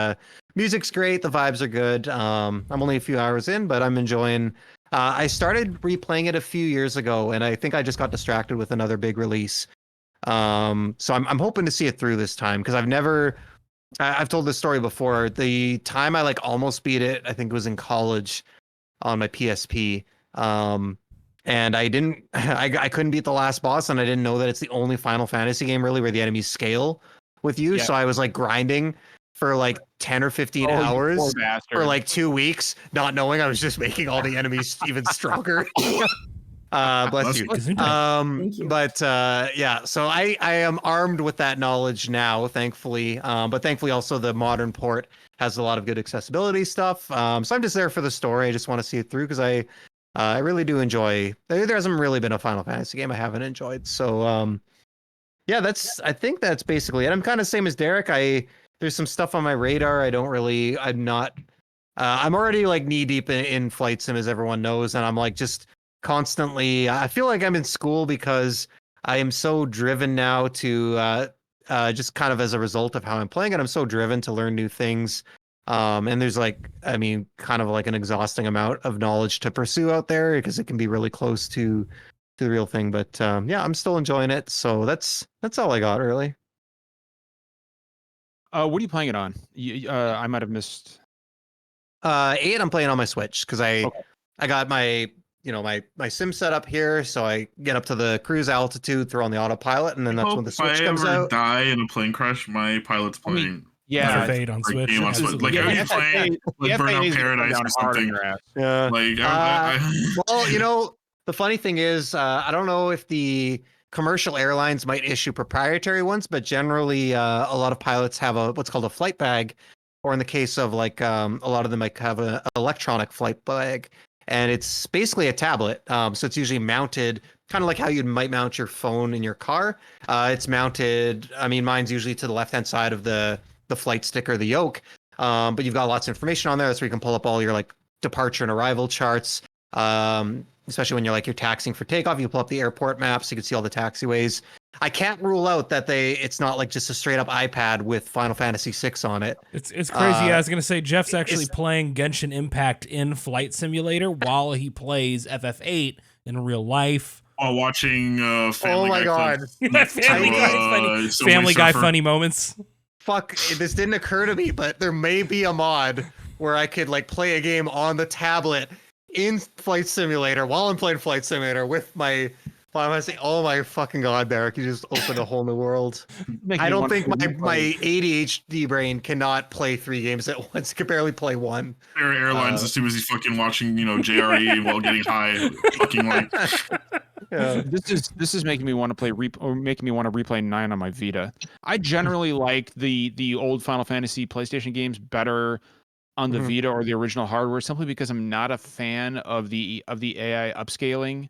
music's great, the vibes are good. I'm only a few hours in, but I'm enjoying. I started replaying it a few years ago, and I think I just got distracted with another big release. So I'm hoping to see it through this time because I've told this story before. The time I like almost beat it, I think it was in college on my PSP. And I didn't, I couldn't beat the last boss, and I didn't know that it's the only Final Fantasy game really where the enemies scale with you. Yeah. So I was like grinding for like 10 or 15 Oh, you hours poor for bastard. like 2 weeks, not knowing I was just making all the enemies even stronger. Bless you. Thank you. But yeah, so I am armed with that knowledge now, thankfully. But thankfully also the modern port has a lot of good accessibility stuff. So I'm just there for the story. I just want to see it through because I really do enjoy. There hasn't really been a Final Fantasy game I haven't enjoyed. So yeah, I think that's basically it. I'm kind of same as Derek. There's some stuff on my radar. I'm not. I'm already like knee deep in flight sim, as everyone knows, and I'm like just constantly. I feel like I'm in school because I am so driven now to just kind of as a result of how I'm playing it. I'm so driven to learn new things. And there's like, I mean, kind of like an exhausting amount of knowledge to pursue out there because it can be really close to the real thing. But yeah, I'm still enjoying it. So that's all I got really. What are you playing it on? I might have missed. 8 I'm playing on my Switch because Okay. I got my my sim set up here, so I get up to the cruise altitude, throw on the autopilot, and then that's when the Switch if I comes ever out. die in a plane crash, my pilot's I mean, playing. Yeah, FF8 on Like, Switch. game on Switch. absolutely. Like, yeah, are the you playing like FAA Burnout is gonna come Paradise down or hard on something? your ass. Yeah. Like, Well, the funny thing is, I don't know if the commercial airlines might issue proprietary ones, but generally, a lot of pilots have what's called a flight bag, or in the case of like a lot of them might have an electronic flight bag, and it's basically a tablet. So it's usually mounted, kind of like how you might mount your phone in your car. It's mounted. I mean, mine's usually to the left-hand side of the flight stick or the yoke. But you've got lots of information on there. That's where you can pull up all your like departure and arrival charts. Especially when you're taxiing for takeoff, you pull up the airport maps, you can see all the taxiways. I can't rule out that it's not like just a straight up iPad with Final Fantasy VI on it. It's crazy. I was gonna say Jeff's actually playing Genshin Impact in Flight Simulator while he plays FF8 in real life. while watching Family Oh my Guy God. clips Family to, Guy funny, Subway Family Guy Surfer. funny moments. Fuck, this didn't occur to me, but there may be a mod where I could like play a game on the tablet in Flight Simulator while I'm playing Flight Simulator with my Final Fantasy. Oh my fucking God, Derek, you just opened a whole new world. I don't think my ADHD brain cannot play 3 games at once. It can barely play one. Airlines as soon as he's fucking watching, JRE while getting high, fucking like. Yeah. This is making me want to play making me want to replay 9 on my Vita. I generally like the old Final Fantasy PlayStation games better on the Vita or the original hardware, simply because I'm not a fan of the AI upscaling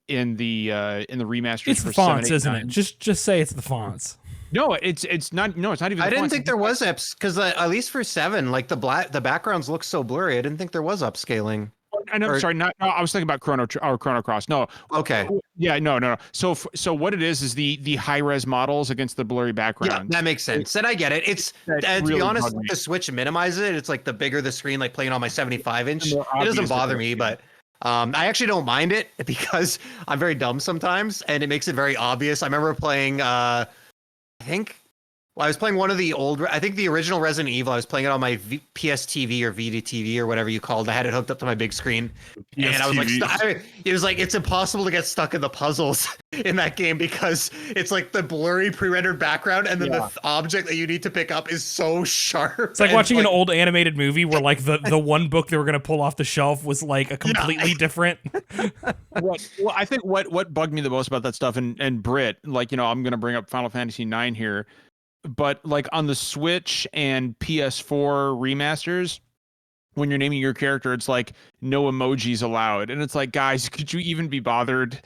in the remasters. It's the fonts, isn't it? Just say it's the fonts. No, it's not. No, it's not even. I the didn't fonts. think there was because at least for 7, like the backgrounds look so blurry. I didn't think there was upscaling. And I'm sorry, no, I was thinking about Chrono Cross. No. Okay. Yeah, no. So what it is the high res models against the blurry background. Yeah, that makes sense. And I get it. It's to be honest, the Switch minimizes it. It's like the bigger the screen, like playing on my 75-inch. It doesn't bother me, but I actually don't mind it because I'm very dumb sometimes, and it makes it very obvious. I remember playing, I was playing one of the old, I think the original Resident Evil. I was playing it on my PS TV or Vita TV or whatever you called it. I had it hooked up to my big screen. And I was like, it was like, it's impossible to get stuck in the puzzles in that game because it's like the blurry pre-rendered background and then the object that you need to pick up is so sharp. It's like watching an old animated movie where like the one book they were going to pull off the shelf was like a completely different. Well, I think what bugged me the most about that stuff, and Brit, like, I'm going to bring up Final Fantasy 9 here, but like on the Switch and PS4 remasters, when you're naming your character, it's like no emojis allowed. And it's like, guys, could you even be bothered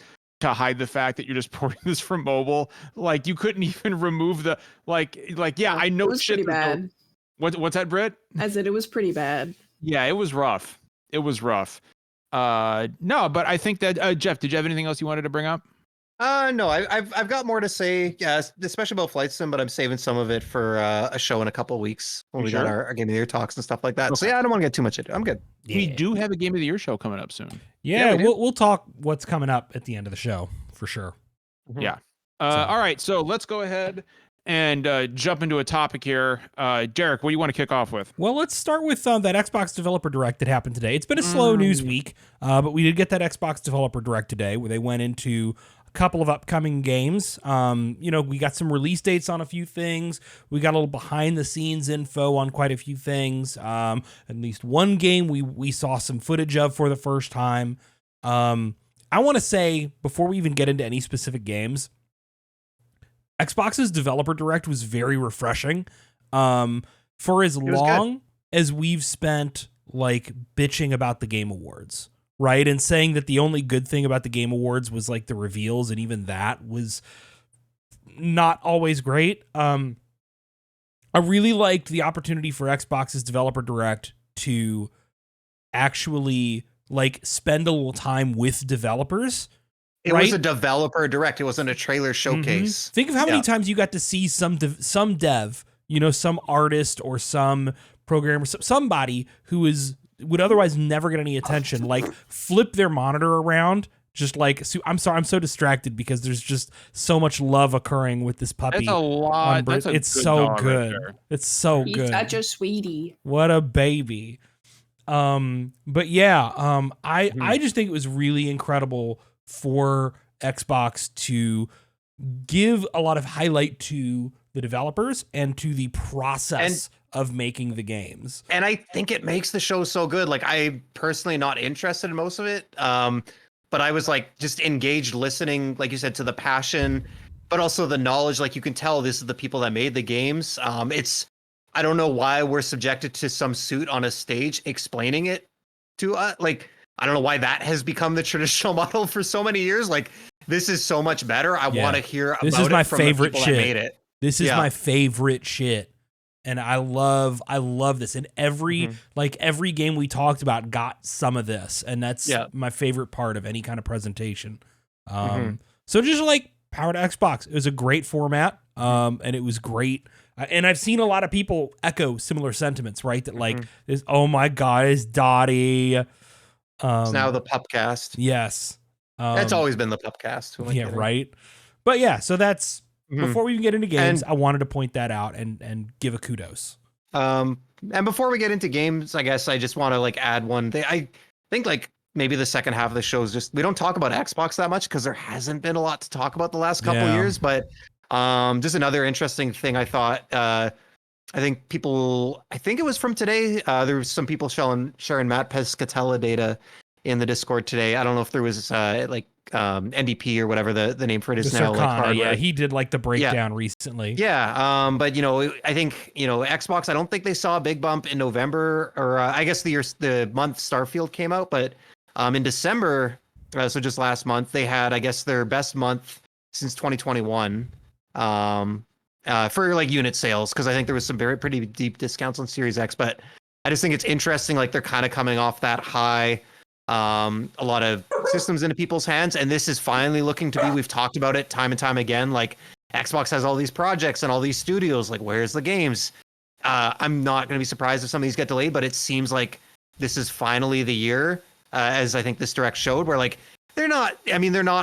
to hide the fact that you're just porting this from mobile? Like, you couldn't even remove the yeah, I know it was pretty bad. What's that, Britt? I said it was pretty bad. Yeah, it was rough. No, but I think that Jeff, did you have anything else you wanted to bring up? No, I've got more to say, especially about Flight Sim, but I'm saving some of it for a show in a couple of weeks when we got our Game of the Year talks and stuff like that. Okay. So yeah, I don't want to get too much into it. I'm good. Yeah. We do have a Game of the Year show coming up soon. Yeah, we'll talk what's coming up at the end of the show for sure. Yeah. All right, so let's go ahead and jump into a topic here. Derek, what do you want to kick off with? Well, let's start with that Xbox Developer Direct that happened today. It's been a slow news week, but we did get that Xbox Developer Direct today where they went into a couple of upcoming games. We got some release dates on a few things. We got a little behind the scenes info on quite a few things. At least one game we saw some footage of for the first time. I want to say, before we even get into any specific games, Xbox's Developer Direct was very refreshing. For as long as we've spent like bitching about the Game Awards, right? And saying that the only good thing about the Game Awards was like the reveals, and even that was not always great. I really liked the opportunity for Xbox's Developer Direct to actually like spend a little time with developers. It was a developer direct. It wasn't a trailer showcase. Think of how many times you got to see some dev, some artist or some programmer, somebody who would otherwise never get any attention, like flip their monitor around. Just like, I'm sorry, I'm so distracted because there's just so much love occurring with this puppy. That's a lot. It's so good. It's so He's good. such a sweetie. What a baby. But yeah, I just think it was really incredible for Xbox to give a lot of highlight to the developers and to the process of making the games. And I think it makes the show so good. Like, I personally not interested in most of it. But I was like just engaged listening, like you said, to the passion, but also the knowledge. Like, you can tell this is the people that made the games. I don't know why we're subjected to some suit on a stage explaining it to us. Like, I don't know why that has become the traditional model for so many years. Like, this is so much better. I want to hear about it. This is my from favorite the people shit. that made it. This is my favorite shit. And I love this. And every game we talked about got some of this. And that's my favorite part of any kind of presentation. So just like power to Xbox. It was a great format. And it was great. And I've seen a lot of people echo similar sentiments, right? That like, oh my God, it's Dottie. It's now the Pupcast. Yes. That's always been the Pupcast. Who am I kidding? Right. But yeah, so that's, before we even get into games, I wanted to point that out and give a kudos. And before we get into games, I guess I just want to like add one thing. I think like maybe the second half of the show is just, we don't talk about Xbox that much because there hasn't been a lot to talk about the last couple of years, but just another interesting thing I thought, I think it was from today. There was some people sharing Matt Pescatella data in the Discord today. I don't know if there was NDP or whatever the name for it is the now. Circana, yeah, he did like the breakdown recently. Yeah, but I think Xbox. I don't think they saw a big bump in November, or I guess the month Starfield came out. But in December, so just last month, they had, I guess, their best month since 2021 for like unit sales, because I think there was some pretty deep discounts on Series X. But I just think it's interesting, like they're kind of coming off that high. A lot of systems into people's hands, and this is finally looking to be, we've talked about it time and time again, like Xbox has all these projects and all these studios, like where's the games? I'm not going to be surprised if some of these get delayed, but it seems like this is finally the year, as I think this Direct showed, where like they're not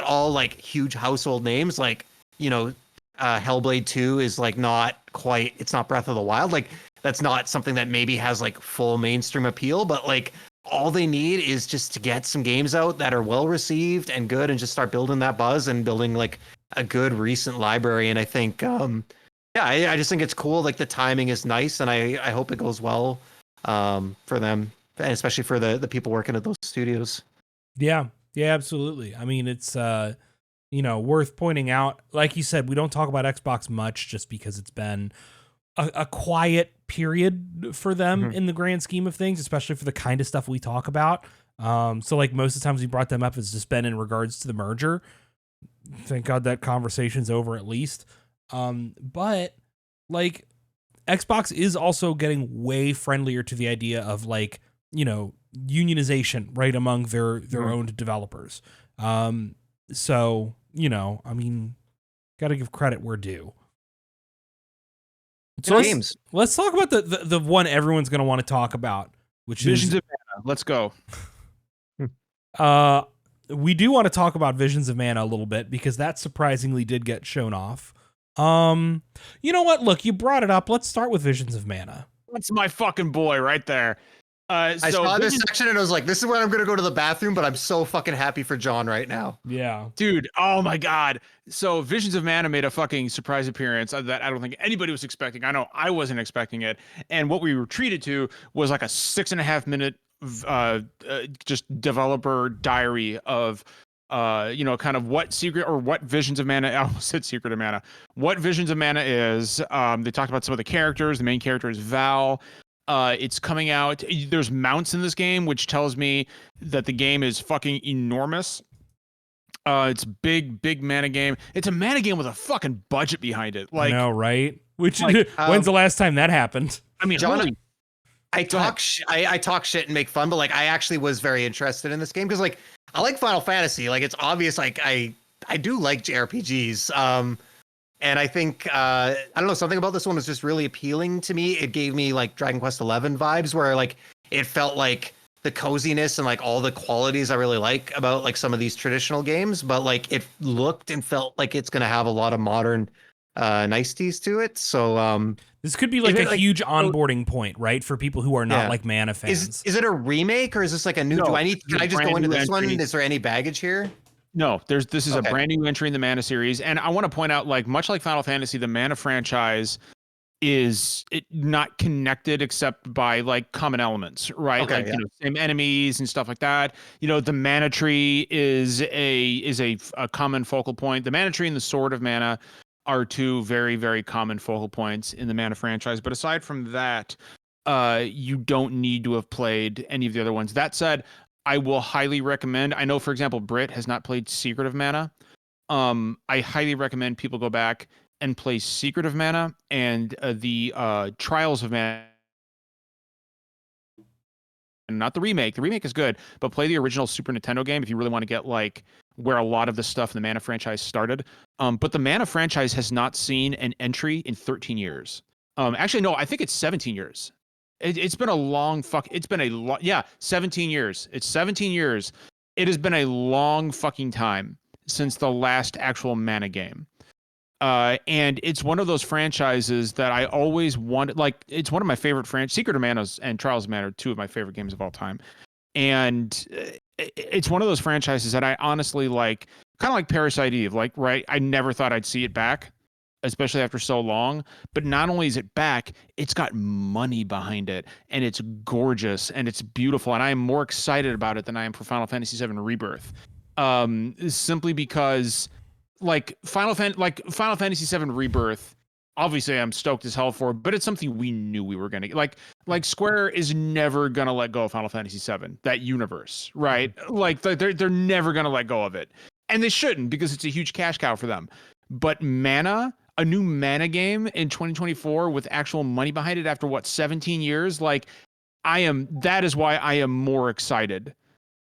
all like huge household names, like Hellblade 2 is like it's not Breath of the Wild, like that's not something that maybe has like full mainstream appeal, but like all they need is just to get some games out that are well received and good, and just start building that buzz and building like a good recent library. And I think, I just think it's cool. Like the timing is nice, and I hope it goes well for them, and especially for the people working at those studios. Yeah, absolutely. I mean, it's worth pointing out. Like you said, we don't talk about Xbox much just because it's been a quiet period for them in the grand scheme of things, especially for the kind of stuff we talk about. So like most of the times we brought them up, it's just been in regards to the merger. Thank God that conversation's over at least. But like Xbox is also getting way friendlier to the idea of like, unionization right among their own developers. So, I mean, got to give credit where due. So let's talk about the one everyone's going to want to talk about, which Visions is of Mana. Let's go. we do want to talk about Visions of Mana a little bit because that surprisingly did get shown off. You know what? Look, you brought it up. Let's start with Visions of Mana. That's my fucking boy right there. I saw this section and I was like, this is where I'm going to go to the bathroom, but I'm so fucking happy for John right now. Yeah. Dude, oh my God. So Visions of Mana made a fucking surprise appearance that I don't think anybody was expecting. I know I wasn't expecting it. And what we were treated to was like a 6.5 minute just developer diary of kind of what Visions of Mana, I almost said Secret of Mana, what Visions of Mana is. They talked about some of the characters. The main character is Val. It's coming out. There's mounts in this game, which tells me that the game is fucking enormous. It's big mana game. It's a mana game with a fucking budget behind it. Like, I know, right? When's the last time that happened? I mean, John, I talk shit and make fun, but like I actually was very interested in this game because like I like Final Fantasy. Like it's obvious. Like I do like JRPGs. And I think, I don't know, something about this one was just really appealing to me. It gave me like Dragon Quest XI vibes where like it felt like the coziness and like all the qualities I really like about like some of these traditional games, but like it looked and felt like it's going to have a lot of modern niceties to it. So this could be like a huge onboarding point, right? For people who are not like Mana fans. Is it a remake or is this like a new, No, can I just go into this entry. one? Is there any baggage here? No, this is a brand new entry in the Mana series, and I want to point out, like much like Final Fantasy, the Mana franchise is not connected except by like common elements, right? Okay, like same enemies and stuff like that. The Mana tree is a common focal point. The Mana tree and the Sword of Mana are two very, very common focal points in the Mana franchise. But aside from that, you don't need to have played any of the other ones. That said, I will highly recommend. I know, for example, Britt has not played Secret of Mana. I highly recommend people go back and play Secret of Mana and the Trials of Mana. And not the remake. The remake is good, but play the original Super Nintendo game if you really want to get like where a lot of the stuff in the Mana franchise started. But the Mana franchise has not seen an entry in 13 years. Actually, no, I think it's 17 years. It's been a long 17 years. It's 17 years. It has been a long fucking time since the last actual Mana game. And it's one of those franchises that I always wanted. Like, it's one of my favorite franchises. Secret of Mana and Trials of Mana are two of my favorite games of all time. And it's one of those franchises that I honestly like, kind of like Parasite Eve. Like, right, I never thought I'd see it back, especially after so long. But not only is it back, it's got money behind it, and it's gorgeous and it's beautiful, and I am more excited about it than I am for Final Fantasy VII Rebirth. Simply because like Final Fantasy VII Rebirth, obviously I'm stoked as hell for, but it's something we knew we were gonna get. Like Square is never gonna let go of Final Fantasy VII, that universe, right? Like they're never gonna let go of it, and they shouldn't, because it's a huge cash cow for them. But Mana, a new Mana game in 2024 with actual money behind it after 17 years, like that is why I am more excited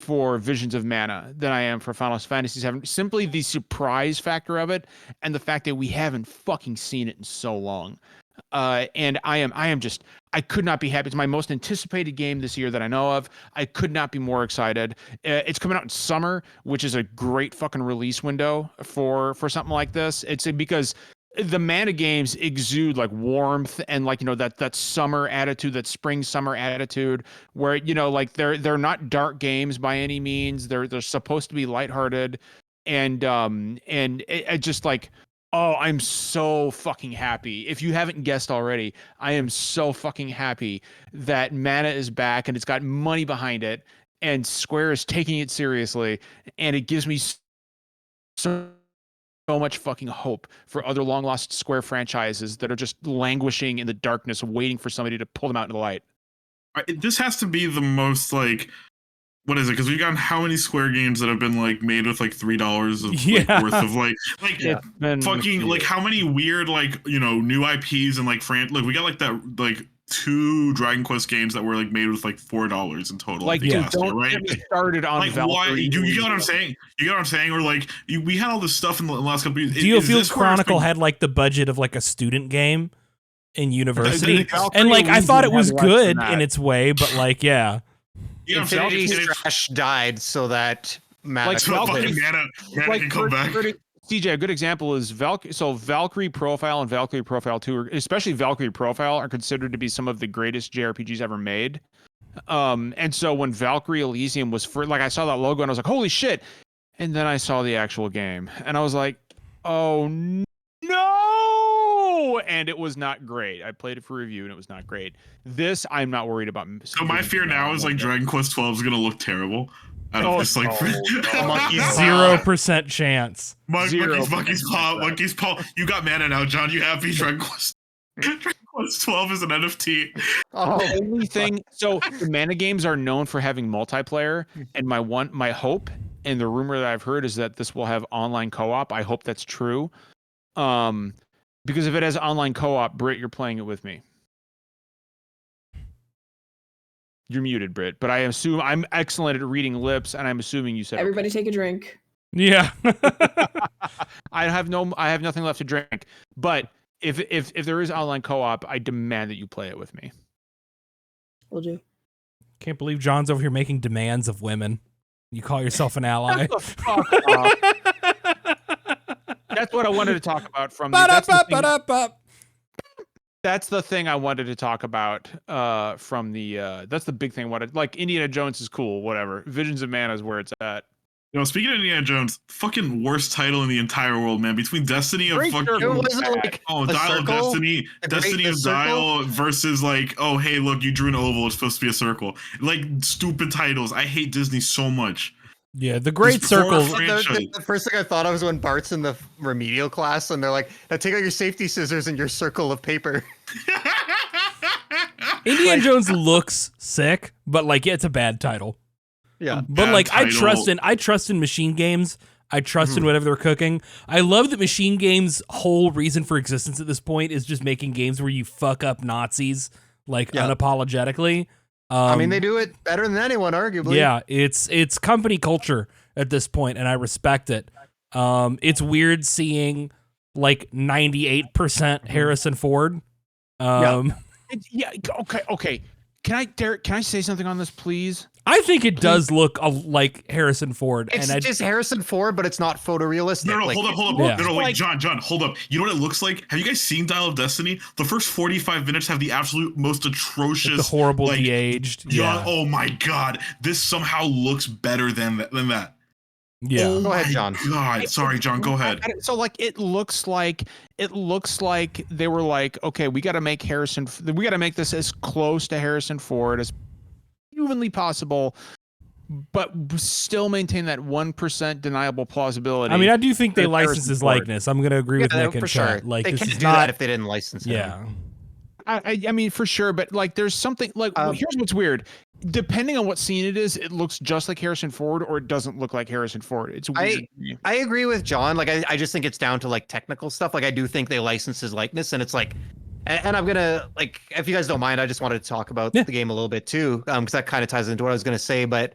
for Visions of Mana than I am for Final Fantasy VII. Simply the surprise factor of it, and the fact that we haven't fucking seen it in so long. And I could not be happy. It's my most anticipated game this year that I know of. I could not be more excited. It's coming out in summer, which is a great fucking release window for something like this. It's because the Mana games exude like warmth and like, that summer attitude, that spring summer attitude, where, like they're not dark games by any means. They're supposed to be lighthearted, and it just like, oh, I'm so fucking happy. If you haven't guessed already, I am so fucking happy that Mana is back and it's got money behind it, and Square is taking it seriously, and it gives me so much fucking hope for other long lost Square franchises that are just languishing in the darkness, waiting for somebody to pull them out into the light. This has to be the most like, what is it? Because we've gotten how many Square games that have been like made with like $3 of like, worth of like fucking like how many weird like new IPs and like like we got like that like 2 Dragon Quest games that were like made with like $4 in total. Like, don't get me started on like Valkyrie. Why? You get what I'm saying? You get what I'm saying? Or like we had all this stuff in the last couple of years. Geofield Chronicle had like the budget of like a student game in university, and like I thought it was good in its way, but like Infinity Trash died so that mana. Like, So Valkyrie- fucking mana like can come back. CJ, a good example is Valkyrie Profile and Valkyrie Profile 2, especially Valkyrie Profile, are considered to be some of the greatest JRPGs ever made. And so when Valkyrie Elysium was like, I saw that logo and I was like, holy shit. And then I saw the actual game and I was like, oh no. And it was not great. I played it for review and it was not great. This, I'm not worried about. So my fear now is like Dragon Quest 12 is gonna look terrible. Out of just like Monkey's 0% chance. Monkey's paw. You got mana now, John. You happy? Dragon Quest 12 is an NFT. Oh, The only thing, so the mana games are known for having multiplayer, and my hope and the rumor that I've heard is that this will have online co-op. I hope that's true. Because if it has online co-op, Britt, you're playing it with me. You're muted, Britt, but I assume I'm excellent at reading lips, and I'm assuming you said Everybody take a drink. Yeah. I have nothing left to drink. But if there is online co-op, I demand that you play it with me. Will do. Can't believe John's over here making demands of women. You call yourself an ally? Fuck off. That's what I wanted to talk about from the, that's the thing I wanted to talk about from the that's the big thing I wanted. Like, Indiana Jones is cool, whatever. Visions of Mana is where it's at. You know, speaking of Indiana Jones, fucking worst title in the entire world, man. Between Destiny of Great fucking Circle. Dial of Destiny, Destiny of Dial versus like, oh hey, look, you drew an oval, it's supposed to be a circle. Like, stupid titles. I hate Disney so much. Yeah, the Great This Circle. franchise. the first thing I thought of was when Bart's in the remedial class and they're like, now take out your safety scissors and your circle of paper. Indiana Jones looks sick, but like, yeah, it's a bad title. Yeah. But Bad like, title. I trust in machine games. I trust in whatever they're cooking. I love that machine games' whole reason for existence at this point is just making games where you fuck up Nazis like unapologetically. I mean, they do it better than anyone, arguably. Yeah, it's company culture at this point, and I respect it. It's weird seeing like 98% Harrison Ford. Okay. Can I say something on this, please? I think it does look like Harrison Ford. It's and just Harrison Ford, but it's not photorealistic. No, Like, hold up. Yeah. No, wait, like- John, hold up. You know what it looks like? Have you guys seen Dial of Destiny? The first 45 minutes have the absolute most atrocious, the horrible like, de-aged. John, oh my god, this somehow looks better than that. Yeah. Oh Go ahead, my John. God, sorry, John, go ahead. So like, it looks like they were like, okay, we got to make this as close to Harrison Ford as humanly possible, but still maintain that 1% deniable plausibility. I mean, I do think they Harrison license his Ford. likeness. I'm going to agree with Yeah, Nick and for sure. chat. Like, they this can't is do not. that if they didn't license it. Yeah. I mean, for sure, but like, there's something like, here's what's weird. Depending on what scene it is, it looks just like Harrison Ford, or it doesn't look like Harrison Ford. It's weird. to me. I agree with John. Like, I just think it's down to like technical stuff. Like, I do think they license his likeness, and it's like, and I'm gonna, like, if you guys don't mind, I just wanted to talk about the game a little bit too, because that kind of ties into what I was gonna say. But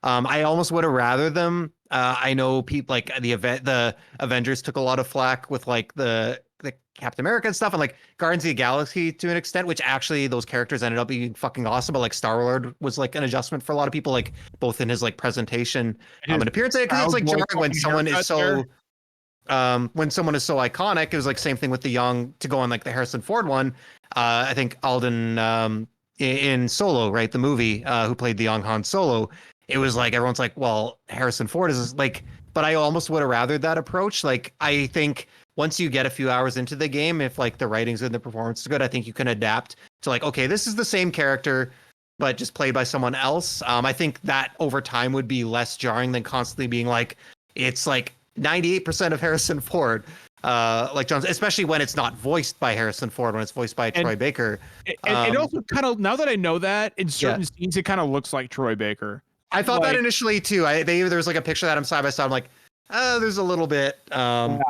I almost would have rather them. I know people like the Avengers took a lot of flack with like the Captain America and stuff, and like Guardians of the Galaxy to an extent, which actually those characters ended up being fucking awesome. But like Star-Lord was like an adjustment for a lot of people, like both in his like presentation and appearance. Because it's like jarring when someone is so iconic. It was like same thing with the young, to go on like the Harrison Ford one. I think Alden in Solo, right, the movie, who played the young Han Solo. It was like everyone's like, well, Harrison Ford is like, but I almost would have rathered that approach. Like, I think once you get a few hours into the game, if like the writing's and the performance is good, I think you can adapt to like, okay, this is the same character, but just played by someone else. I think that over time would be less jarring than constantly being like, it's like 98% of Harrison Ford. Like John's, especially when it's not voiced by Harrison Ford, when it's voiced by Troy Baker. And it also kind of, now that I know that, in certain scenes, it kind of looks like Troy Baker. I thought that initially too. There was like a picture that I'm side by side. I'm like, there's a little bit. And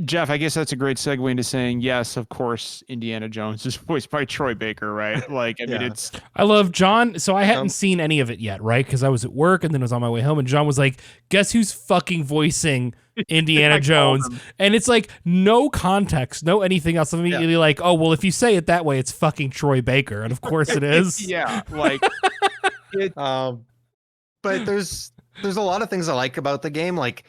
Jeff, I guess that's a great segue into saying, yes, of course, Indiana Jones is voiced by Troy Baker, right? Like, I mean, it's. I love John. So I hadn't seen any of it yet, right? Because I was at work and then I was on my way home, and John was like, guess who's fucking voicing Indiana Jones? And it's like, no context, no anything else. I'm immediately like, oh, well, if you say it that way, it's fucking Troy Baker. And of course it is. Yeah. Like, But but there's a lot of things I like about the game. Like,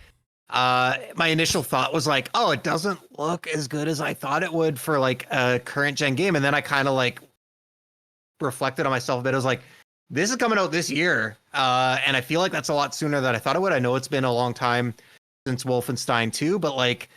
my initial thought was like, oh, it doesn't look as good as I thought it would for like a current gen game. And then I kind of like reflected on myself a bit. I was like, this is coming out this year. And I feel like that's a lot sooner than I thought it would. I know it's been a long time since Wolfenstein 2, but like,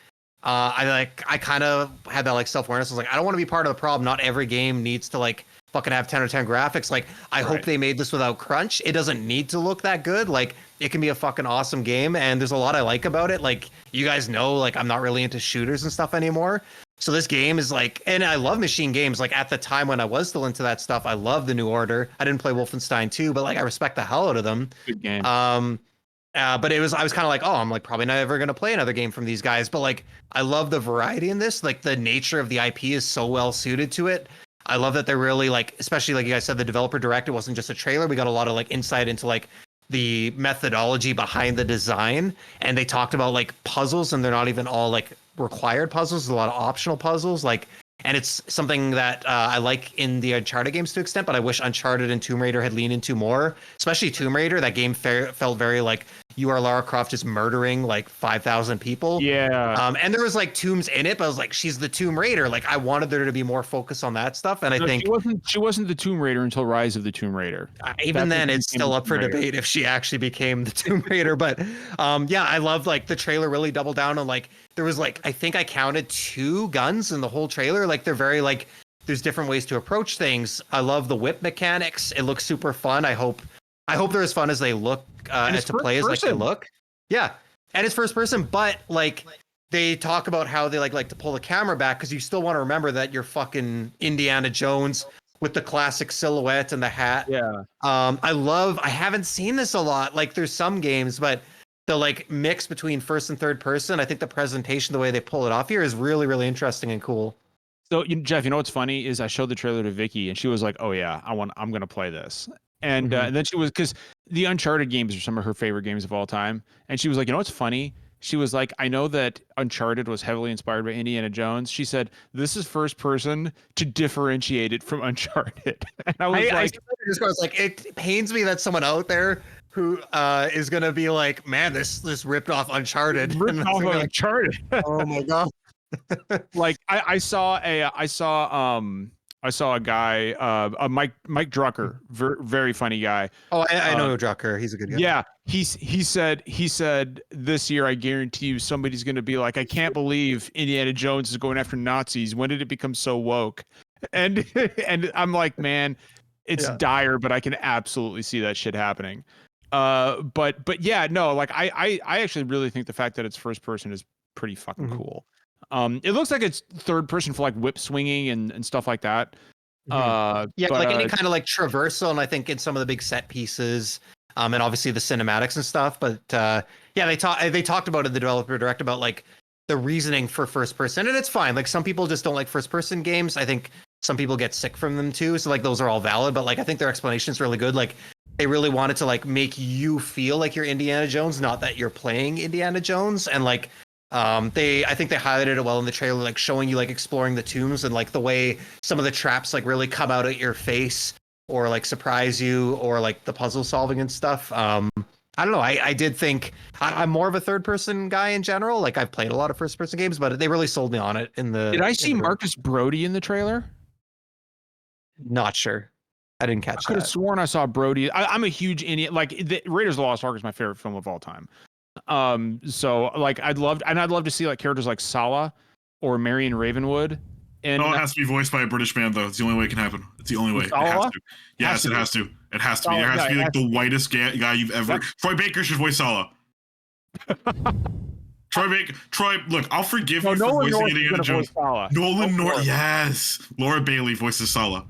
I kind of had that like self-awareness. I was like, I don't want to be part of the problem. Not every game needs to like fucking have 10 or 10 graphics. Like, I hope they made this without crunch. It doesn't need to look that good. Like, it can be a fucking awesome game, and there's a lot I like about it. Like, you guys know, like, I'm not really into shooters and stuff anymore. So this game is like, and I love machine games. Like, at the time when I was still into that stuff, I love the New Order. I didn't play Wolfenstein 2, but like, I respect the hell out of them. Good game. But I was kind of like, oh, I'm like probably not ever gonna play another game from these guys. But like, I love the variety in this. Like, the nature of the IP is so well suited to it. I love that they're really like, especially like you guys said, the developer direct. It wasn't just a trailer. We got a lot of like insight into like the methodology behind the design, and they talked about like puzzles, and they're not even all like required puzzles. There's a lot of optional puzzles, like, and it's something that I like in the Uncharted games to an extent, but I wish Uncharted and Tomb Raider had leaned into more, especially Tomb Raider. That game felt very like, you are Lara Croft just murdering like 5,000 people. Yeah. And there was like tombs in it, but I was like, she's the Tomb Raider. Like, I wanted there to be more focus on that stuff. And I think she wasn't the Tomb Raider until Rise of the Tomb Raider. Even then, it's still up for debate if she actually became the Tomb Raider. But yeah, I love like the trailer really doubled down on like, there was like, I think I counted 2 guns in the whole trailer. Like, they're very like, there's different ways to approach things. I love the whip mechanics. It looks super fun. I hope they're as fun as they look to play as like they look. Yeah, and it's first person, but like they talk about how they like to pull the camera back because you still want to remember that you're fucking Indiana Jones with the classic silhouette and the hat. Yeah. I haven't seen this a lot. Like, there's some games, but the like mix between first and third person, I think the presentation, the way they pull it off here, is really, really interesting and cool. So, Jeff, you know what's funny is I showed the trailer to Vicky, and she was like, "Oh yeah, I'm gonna play this." And then she was, because the Uncharted games are some of her favorite games of all time, and she was like, "You know what's funny?" She was like, "I know that Uncharted was heavily inspired by Indiana Jones." She said, "This is first person to differentiate it from Uncharted." And I was like, it pains me that someone out there who is gonna be like, "Man, this ripped off Uncharted." Uncharted. Oh my god. Like, I saw a guy, Mike Drucker, very funny guy. Oh, I know Drucker. He's a good guy. Yeah, he said this year, I guarantee you, somebody's going to be like, I can't believe Indiana Jones is going after Nazis. When did it become so woke? And I'm like, man, it's dire, but I can absolutely see that shit happening. But yeah, no, like I actually really think the fact that it's first person is pretty fucking cool. It looks like it's third person for like whip swinging and stuff like that. Yeah, but, like any kind of like traversal, and I think in some of the big set pieces, and obviously the cinematics and stuff. But yeah, they talked about it in the developer direct about like the reasoning for first person, and it's fine. Like, some people just don't like first person games. I think some people get sick from them too. So like, those are all valid. But like, I think their explanation is really good. Like, they really wanted to like make you feel like you're Indiana Jones, not that you're playing Indiana Jones. And like, I think they highlighted it well in the trailer, like showing you like exploring the tombs and like the way some of the traps like really come out at your face or like surprise you, or like the puzzle solving and stuff. I don't know. I did think I'm more of a third person guy in general. Like, I've played a lot of first person games, but they really sold me on it in the. Did I see Marcus Brody in the trailer? Not sure. I didn't catch that. I could have sworn I saw Brody. I'm a huge Indian. Like, Raiders of the Lost Ark is my favorite film of all time. So like, I'd love to see like characters like Sala or Marion Ravenwood. And it has to be voiced by a British man, though. It's the only way it can happen. It's the only way. It has to. Yes, it has to. It has to be. There has to be like the whitest guy you've ever. Troy Baker should voice Sala. Troy, look, I'll forgive you for voicing Indiana Jones. Nolan North, yes. Laura Bailey voices Sala.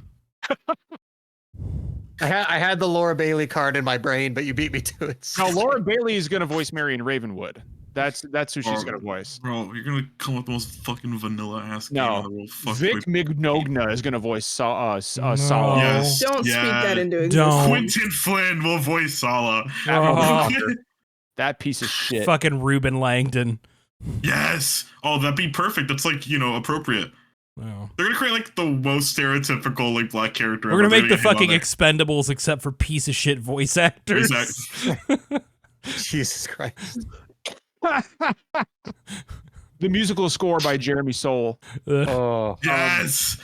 I had the Laura Bailey card in my brain, but you beat me to it. No, Laura Bailey is going to voice Marion Ravenwood. That's who she's going to voice. Bro, you're going to come up with the most fucking vanilla ass game in the world. Vic Mignogna is going to voice Sala. Yes, Don't speak that into existence. Quentin Flynn will voice Sala. That piece of shit. Fucking Ruben Langdon. Yes. Oh, that'd be perfect. That's like, appropriate. Wow. They're gonna create like the most stereotypical like black character. We're gonna ever. make the They're gonna fucking get him Expendables except for piece of shit voice actors. Jesus Christ. The musical score by Jeremy Soule. Oh. on there. Yes.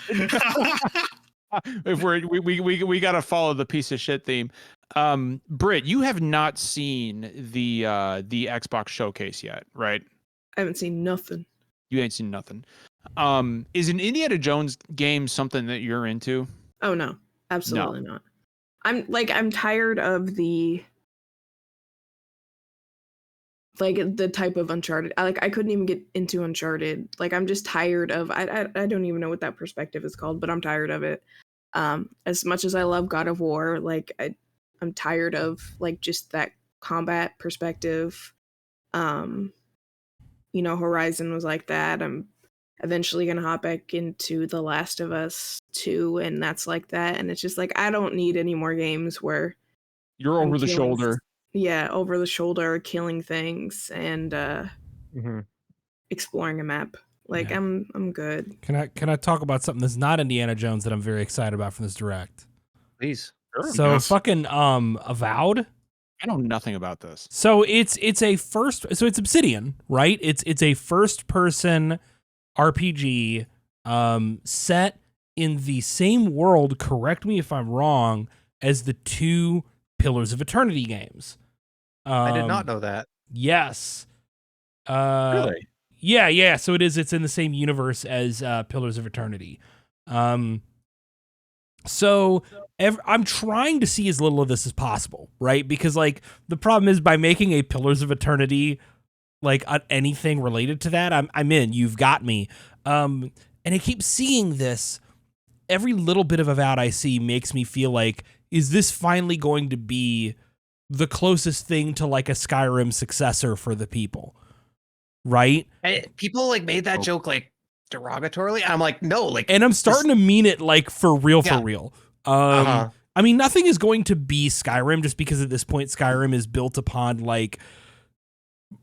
If we gotta follow the piece of shit theme. Britt, you have not seen the Xbox showcase yet, right? I haven't seen nothing. You ain't seen nothing. Is an Indiana Jones game something that you're into? Oh no, absolutely not. I'm tired of the type of Uncharted. I couldn't even get into Uncharted. Like I'm just tired of I don't even know what that perspective is called, but I'm tired of it. As much as I love God of War, like I'm tired of like just that combat perspective. Horizon was like that. I'm eventually gonna hop back into The Last of Us 2, and that's like that. And it's just like I don't need any more games where You're I'm over the killing shoulder. Yeah, over the shoulder, killing things and Mhm. exploring a map. Like Yeah. I'm good. Can I talk about something that's not Indiana Jones that I'm very excited about from this direct? Please. Sure. So Yes. fucking Avowed. I know nothing about this. So it's it's Obsidian, right? It's a first person RPG set in the same world, correct me if I'm wrong, as the two Pillars of Eternity games. I did not know that. Yes. Really? Yeah. So it's in the same universe as Pillars of Eternity. So I'm trying to see as little of this as possible, right? Because like the problem is by making a Pillars of Eternity like anything related to that, I'm in. You've got me. And I keep seeing this. Every little bit of Avowed I see makes me feel like, is this finally going to be the closest thing to like a Skyrim successor for the people? Right? People like made that joke like derogatorily. I'm like, no, like, And I'm starting to mean it like for real, for Yeah. real. Uh-huh. I mean, nothing is going to be Skyrim just because at this point Skyrim is built upon like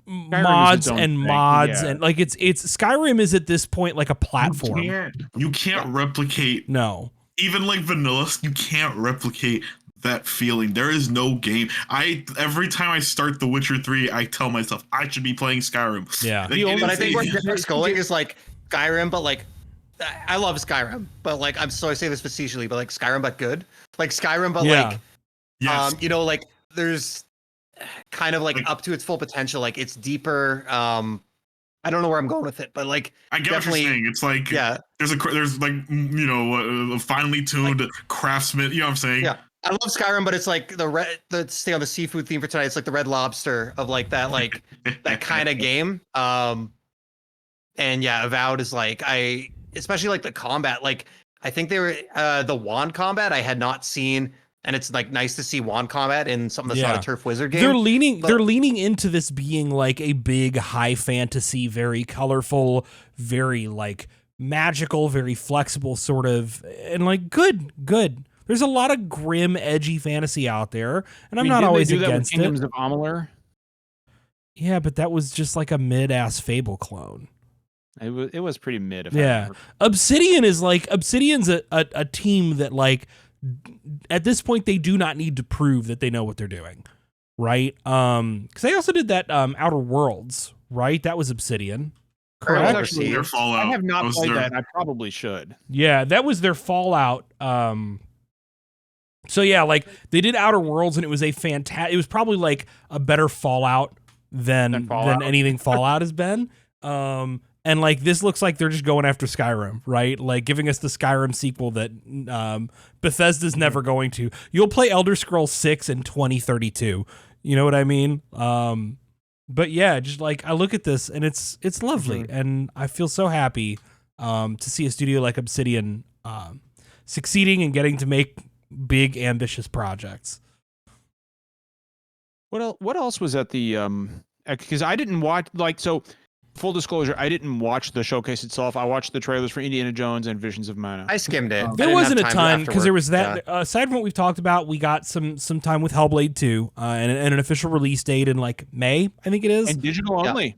mods its own and thing, mods yeah. and like it's Skyrim is at this point like a platform. You can't replicate No. even like vanilla. You can't replicate that feeling. There is no game. Every time I start The Witcher 3, I tell myself I should be playing Skyrim. Yeah. Like, but I think where Derek's going is like Skyrim, but like I love Skyrim, but like I say this facetiously, but like Skyrim but good. Like Skyrim, but Yeah. like yes. like there's kind of like up to its full potential. Like it's deeper. I don't know where I'm going with it, but like I get what you're definitely- saying. It's like yeah, there's like a finely tuned craftsman. You know what I'm saying? yeah. I love Skyrim, but it's like the stay on the seafood theme for tonight. It's like the Red Lobster of like that, like that kind of game. And yeah, Avowed is like especially like the combat. Like I think they were the wand combat I had not seen, and it's like nice to see wand combat in something that's not Yeah. a Turf Wizard game. They're leaning into this being like a big high fantasy, very colorful, very like magical, very flexible sort of, and like good. There's a lot of grim, edgy fantasy out there, and I'm not didn't they always do that with against Kingdoms it. of Amalur? Yeah, but that was just like a mid-ass Fable clone. It was pretty mid. If I Yeah. remember. Obsidian's a team that like at this point they do not need to prove that they know what they're doing, right? Because they also did that Outer Worlds, right? That was Obsidian. That was Correct. actually Their Fallout. I have not was played their- that. And I probably should. Yeah, that was their Fallout. So yeah, like they did Outer Worlds, and it was it was probably like a better Fallout than Fallout. anything Fallout has been. And like this looks like they're just going after Skyrim, right? Like giving us the Skyrim sequel that Bethesda's never going to. You'll play Elder Scrolls 6 in 2032. You know what I mean? But yeah, just like I look at this and it's lovely, and I feel so happy to see a studio like Obsidian succeeding and getting to make big ambitious projects. What else was at the because I didn't watch full disclosure, I didn't watch the showcase itself. I watched the trailers for Indiana Jones and Visions of Mana. I skimmed it. I There didn't wasn't a have time ton because there was afterward. that. Aside from what we've talked about, we got some time with Hellblade 2 and an official release date in like May, I think it is. And digital Yeah. only.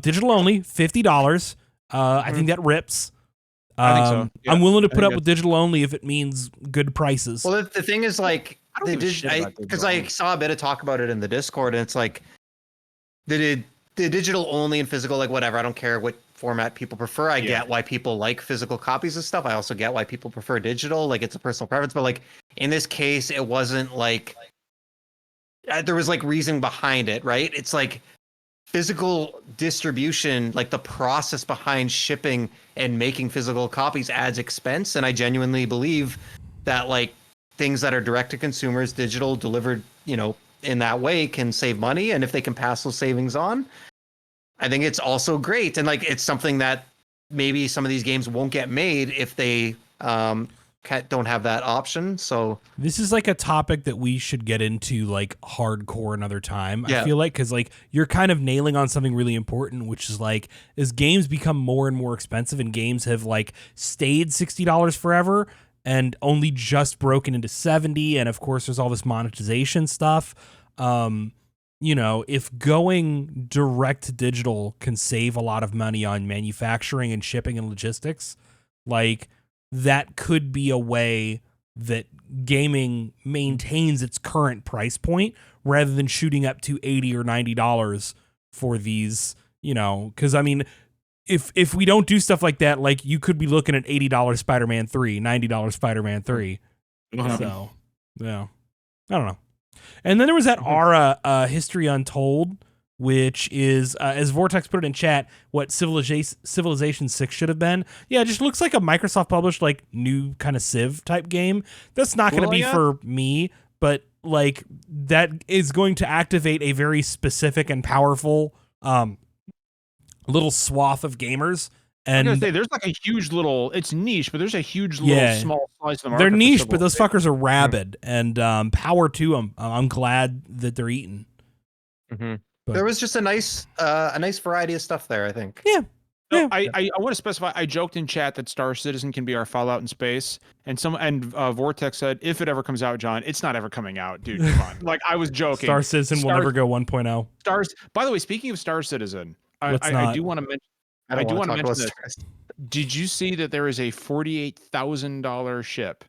Digital only, $50. I think that rips. I think so. Yeah, I'm willing to I put think up with digital only if it means good prices. Well, the thing is, like, I don't give a shit about because digital I only. saw a bit of talk about it in the Discord, and it's like the digital only and physical, like whatever. I don't care what format people prefer. I Yeah. get why people like physical copies of stuff. I also get why people prefer digital. Like, it's a personal preference. But like in this case, it wasn't like there was like reason behind it, right? It's like physical distribution, like the process behind shipping and making physical copies adds expense. And I genuinely believe that like things that are direct to consumers, digital delivered, in that way can save money. And if they can pass those savings on, I think it's also great. And like, it's something that maybe some of these games won't get made if they don't have that option. So this is like a topic that we should get into like hardcore another time. Yeah. I feel like because like you're kind of nailing on something really important, which is like as games become more and more expensive and games have like stayed $60 forever and only just broken into 70, and of course there's all this monetization stuff. If going direct to digital can save a lot of money on manufacturing and shipping and logistics, like that could be a way that gaming maintains its current price point rather than shooting up to $80 or $90 for these, because I mean, if we don't do stuff like that, like you could be looking at $80 Spider-Man 3, $90 Spider-Man 3. So, yeah, I don't know. And then there was that Aura History Untold, which is, as Vortex put it in chat, what Civilization 6 should have been. Yeah, it just looks like a Microsoft published like new kind of Civ type game. That's not going to be for me, but like that is going to activate a very specific and powerful little swath of gamers. And I'm gonna say there's like a huge little, it's niche, but there's a huge little small slice of the market. They're for niche, but those Civilization. fuckers are rabid, and power to them. I'm glad that they're eating. Mhm. But- there was just a nice variety of stuff there, I think. Yeah. No, Yeah. I want to specify. I joked in chat that Star Citizen can be our Fallout in space, and Vortex said, "If it ever comes out, John, it's not ever coming out, dude. Come on." Like I was joking. Star Citizen will never go 1.0. Stars. By the way, speaking of Star Citizen, I do want to mention. I do want to mention this. Stars. Did you see that there is a $48,000 ship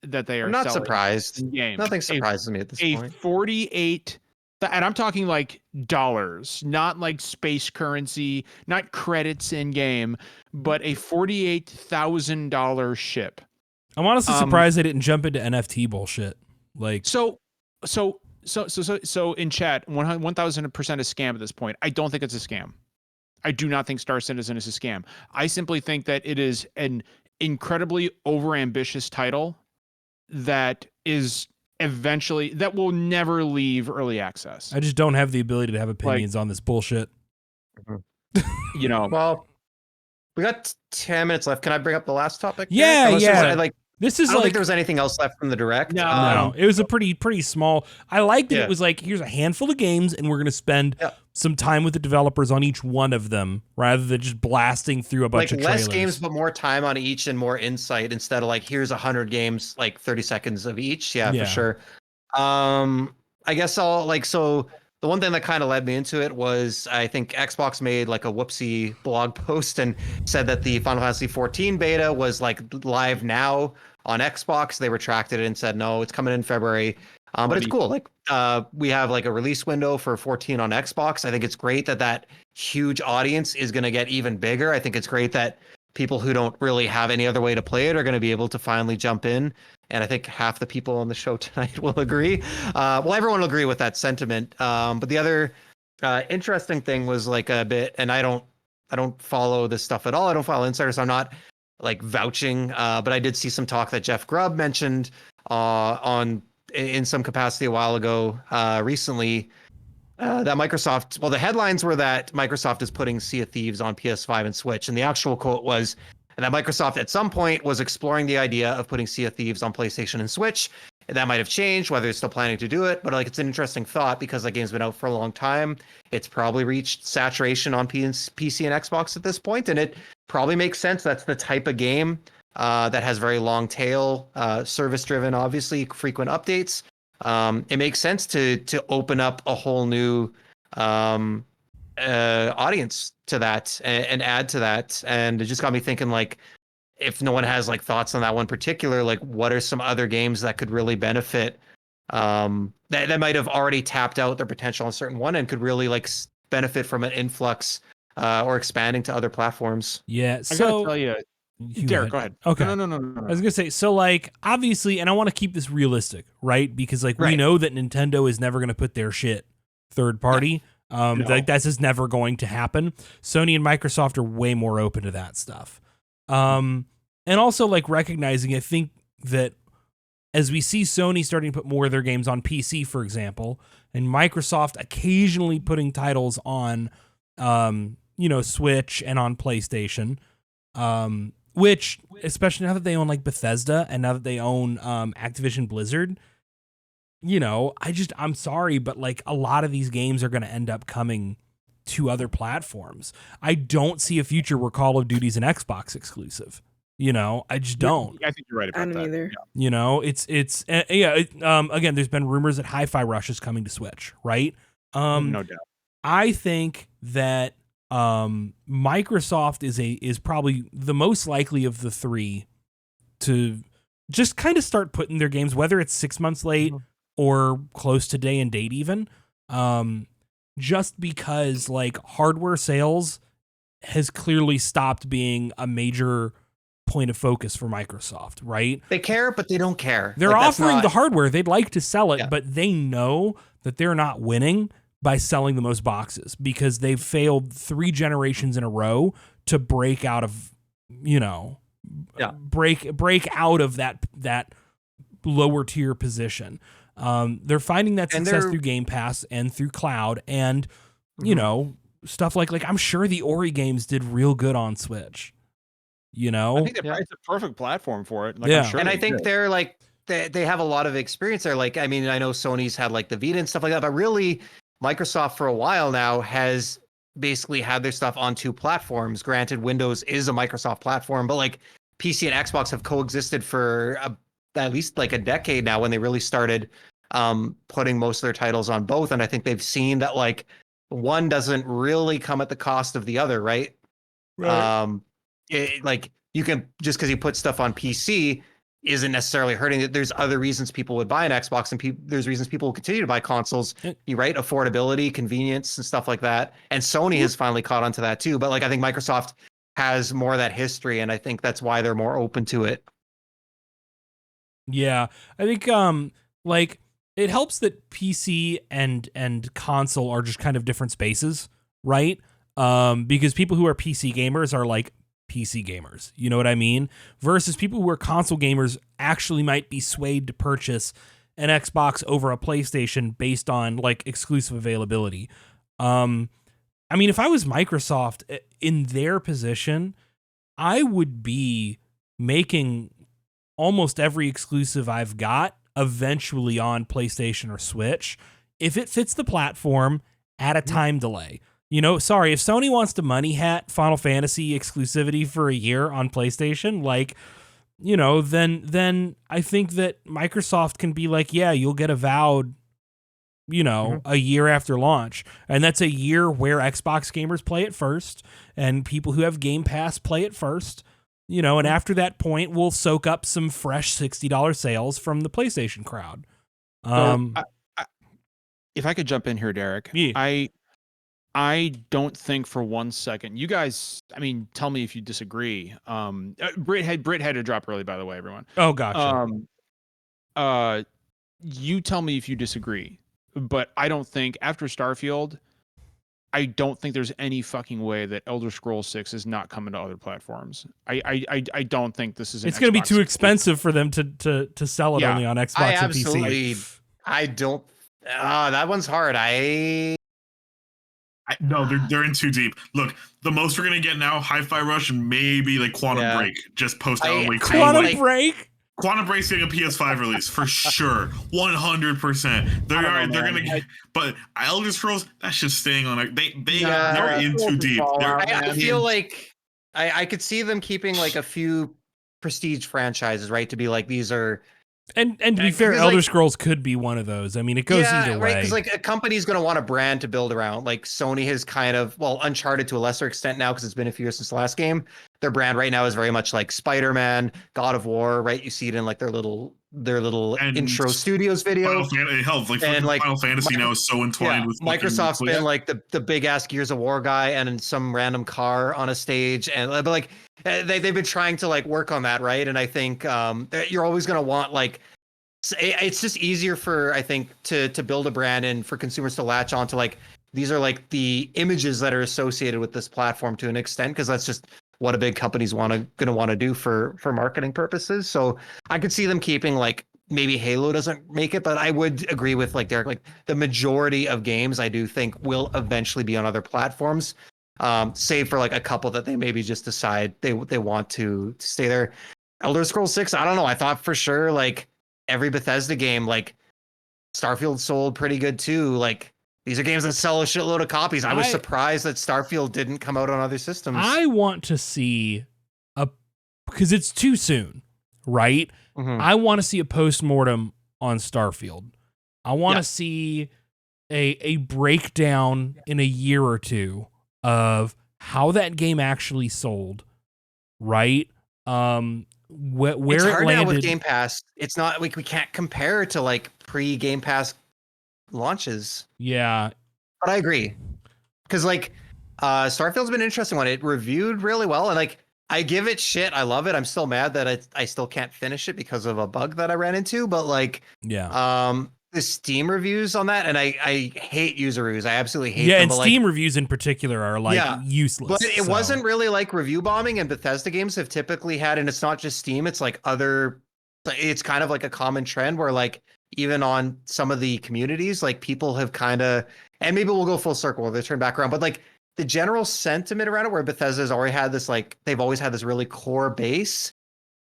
that they are I'm not selling surprised. in game? Nothing surprises me at this A point. 48, and I'm talking like dollars, not like space currency, not credits in game, but a $48,000 ship. I'm honestly surprised they didn't jump into NFT bullshit. Like, So in chat, 1000% a scam at this point. I don't think it's a scam. I do not think Star Citizen is a scam. I simply think that it is an incredibly overambitious title that is that will never leave early access. I just don't have the ability to have opinions on this bullshit. Well, we got 10 minutes left. Can I bring up the last topic? Yeah, Unless yeah. there's, This is I don't like think there was anything else left from the direct. no, it was a pretty small. I liked that Yeah. it was like, here's a handful of games, and we're gonna spend some time with the developers on each one of them, rather than just blasting through a bunch like of less trailers. games, but more time on each and more insight instead of like here's 100 games, like 30 seconds of each. Yeah, Yeah. for sure. I guess so the one thing that kind of led me into it was I think Xbox made like a whoopsie blog post and said that the Final Fantasy 14 beta was like live now on Xbox. They retracted it and said no, it's coming in February. But it's cool. Like we have like a release window for 14 on Xbox. I think it's great that huge audience is going to get even bigger. I think it's great that people who don't really have any other way to play it are going to be able to finally jump in. And I think half the people on the show tonight will agree. Well, everyone will agree with that sentiment. But the other interesting thing was like a bit, and I don't follow this stuff at all. I don't follow insiders. So I'm not like vouching, but I did see some talk that Jeff Grubb mentioned in some capacity a while ago recently. That Microsoft, well, the headlines were that Microsoft is putting Sea of Thieves on PS5 and Switch. And the actual quote was that Microsoft at some point was exploring the idea of putting Sea of Thieves on PlayStation and Switch. And that might have changed, whether it's still planning to do it. But like, it's an interesting thought because the game's been out for a long time. It's probably reached saturation on PC and Xbox at this point. And it probably makes sense. That's the type of game that has very long tail, service driven, obviously, frequent updates. It makes sense to open up a whole new audience to that and add to that. And it just got me thinking, like, if no one has like thoughts on that one particular, like what are some other games that could really benefit that might have already tapped out their potential on a certain one and could really like benefit from an influx or expanding to other platforms. Yeah. I gotta So tell you, Derek, go ahead. Okay. No. I was gonna say, so like obviously, and I want to keep this realistic, right? Because like we Right. know that Nintendo is never gonna put their shit third party. No. Like that's just never going to happen. Sony and Microsoft are way more open to that stuff. And also like recognizing, I think that as we see Sony starting to put more of their games on PC, for example, and Microsoft occasionally putting titles on, Switch and on PlayStation, which, especially now that they own like Bethesda and now that they own Activision Blizzard, I'm sorry, but like a lot of these games are going to end up coming to other platforms. I don't see a future where Call of Duty's an Xbox exclusive. I just don't. I think you're right about I don't that. either. Again, there's been rumors that Hi-Fi Rush is coming to Switch, right? No doubt. I think that Microsoft is probably the most likely of the three to just kind of start putting their games, whether it's 6 months late or close to day and date even, just because like hardware sales has clearly stopped being a major point of focus for Microsoft, right? They care, but they don't care. They're Like, that's offering not- the hardware. They'd like to sell it, Yeah. but they know that they're not winning by selling the most boxes because they've failed 3 generations in a row to break out of, break out of that lower tier position. They're finding that And success they're- through Game Pass and through cloud and, stuff like I'm sure the Ori games did real good on Switch. I think Yeah. it's a perfect platform for it. Like, Yeah. I'm sure and I they think did. they're like they have a lot of experience there. Like, I mean, I know Sony's had like the Vita and stuff like that, but really Microsoft for a while now has basically had their stuff on 2 platforms. Granted, Windows is a Microsoft platform, but like PC and Xbox have coexisted for at least like a decade now when they really started putting most of their titles on both. And I think they've seen that like one doesn't really come at the cost of the other, right? Like you can just because you put stuff on PC isn't necessarily hurting it. There's other reasons people would buy an Xbox, and there's reasons people will continue to buy consoles. You right, affordability, convenience, and stuff like that. And Sony has finally caught on to that too. But like I think Microsoft has more of that history, and I think that's why they're more open to it. Yeah, I think like it helps that PC and console are just kind of different spaces, right? Because people who are PC gamers are like PC gamers, you know what I mean? Versus people who are console gamers actually might be swayed to purchase an Xbox over a PlayStation based on like exclusive availability. I mean, if I was Microsoft in their position, I would be making almost every exclusive I've got eventually on PlayStation or Switch if it fits the platform at a time delay. Sorry, if Sony wants to money hat Final Fantasy exclusivity for a year on PlayStation, like, then I think that Microsoft can be like, yeah, you'll get Avowed, a year after launch. And that's a year where Xbox gamers play it first and people who have Game Pass play it first. And after that point, we'll soak up some fresh $60 sales from the PlayStation crowd. If I could jump in here, Derek, Yeah. I don't think for one second, you guys, I mean, tell me if you disagree. Brit had to drop early, by the way, everyone. Oh, gotcha. You tell me if you disagree, but I don't think after Starfield, I don't think there's any fucking way that Elder Scrolls 6 is not coming to other platforms. I don't think this is. It's going to be too expensive for them to sell it only on Xbox I and absolutely. PC. I don't. That one's hard. No, they're in too deep. Look, the most we're gonna get now, Hi-Fi Rush and maybe like Quantum Break, just post Alan Wake 2. Quantum Break. Quantum Break's getting a PS5 release for sure, 100%. They're gonna get, but Elder Scrolls that shit's staying on it. They're in too deep. I feel like I could see them keeping like a few prestige franchises, right? To be like these are And to be fair, because, Elder like, Scrolls could be one of those. I mean, it goes either way. Right. Because like a company's going to want a brand to build around. Like Sony has kind of, well, Uncharted to a lesser extent now because it's been a few years since the last game. Their brand right now is very much like Spider-Man, God of War. Right, you see it in like their little And intro studios video. Final Fantasy now is so entwined with Microsoft's been like the big ass Gears of War guy and in some random car on a stage, and but like they've been trying to like work on that, right? And I think you're always going to want like. It's just easier for, I think, to build a brand and for consumers to latch on to like these are like the images that are associated with this platform to an extent, because that's just what a big company's gonna want to do for marketing purposes. So I could see them keeping like maybe Halo doesn't make it, but I would agree with like Derek, like the majority of games I do think will eventually be on other platforms, save for like a couple that they maybe just decide they want to stay there. Elder Scrolls 6, I don't know. I thought for sure like every Bethesda game, like Starfield sold pretty good too. Like these are games that sell a shitload of copies. I was surprised that Starfield didn't come out on other systems. I want to see because it's too soon, right? Mm-hmm. I want to see a postmortem on Starfield. I want to see a breakdown in a year or two of how that game actually sold, right? Where it's hard it landed now with Game Pass. It's not like we can't compare to like pre-Game Pass launches. Yeah, but I agree because like Starfield's been an interesting one. It reviewed really well, and like I give it shit. I love it. I'm still mad that I still can't finish it because of a bug that I ran into. But like, the Steam reviews on that, and I hate user reviews. I absolutely hate them. Yeah, and Steam reviews in particular are like useless. But it wasn't really like review bombing, and Bethesda games have typically had, and it's not just Steam, it's like other, it's kind of like a common trend where like even on some of the communities, like people have kind of, and maybe we'll go full circle where they turn back around, but like the general sentiment around it where Bethesda's already had this, like they've always had this really core base.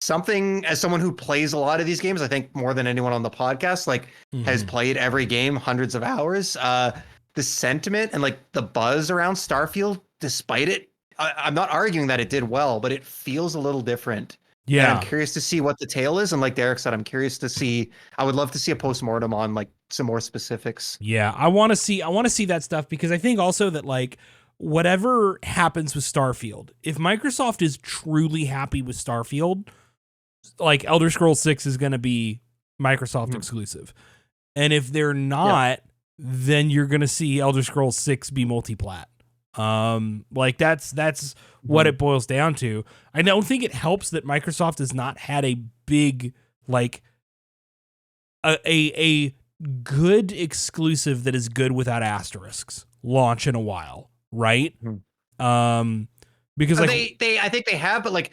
Something, as someone who plays a lot of these games, I think more than anyone on the podcast, like has played every game hundreds of hours. The sentiment and like the buzz around Starfield, despite it, I'm not arguing that it did well, but it feels a little different. Yeah, and I'm curious to see what the tale is, and like Derek said, I'm curious to see. I would love to see a postmortem on like some more specifics. Yeah, I want to see that stuff because I think also that like whatever happens with Starfield, if Microsoft is truly happy with Starfield, like Elder Scrolls 6 is going to be Microsoft exclusive. And if they're not, then you're going to see Elder Scrolls 6 be multi-plat. Like that's what it boils down to. I don't think it helps that Microsoft has not had a big, like a good exclusive that is good without asterisks launch in a while. Right. Because like I think they have, but like,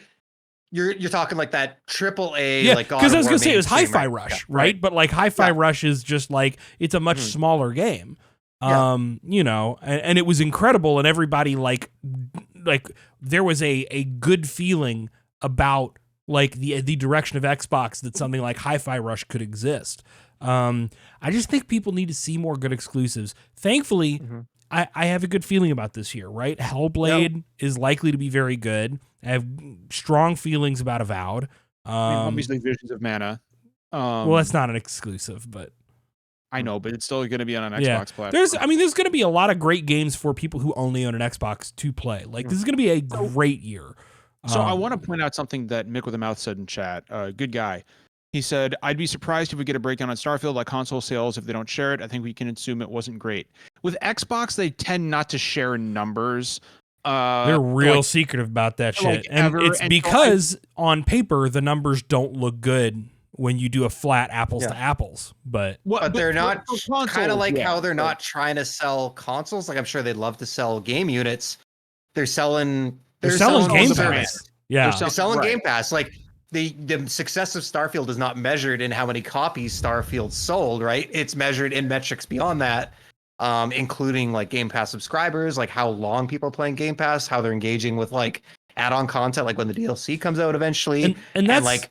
You're talking like that AAA, like God because I was gonna say it was Hi-Fi right? Rush, right? But like Hi-Fi Rush is just like it's a much smaller game, you know, and it was incredible, and everybody like there was a good feeling about like the direction of Xbox that something like Hi-Fi Rush could exist. I just think people need to see more good exclusives. Thankfully, I have a good feeling about this year, right? Hellblade is likely to be very good. I have strong feelings about Avowed. I mean, obviously, Visions of Mana. Well, that's not an exclusive, but I know, but it's still going to be on an Xbox platform. There's going to be a lot of great games for people who only own an Xbox to play. Like this is going to be a great year. So I want to point out something that Mick with a Mouth said in chat. Good guy. He said, I'd be surprised if we get a breakdown on Starfield like console sales if they don't share it. I think we can assume it wasn't great. With Xbox, they tend not to share numbers. They're real secretive about that shit. And it's because on paper, the numbers don't look good when you do a flat apples to apples. But they're not kind of like how they're not trying to sell consoles. Like I'm sure they'd love to sell game units. They're selling Game Pass. Yeah. They're selling Game Pass. Like the success of Starfield is not measured in how many copies Starfield sold, right? It's measured in metrics beyond that. Including like Game Pass subscribers, like how long people are playing Game Pass, how they're engaging with like add-on content, like when the DLC comes out eventually, and that's like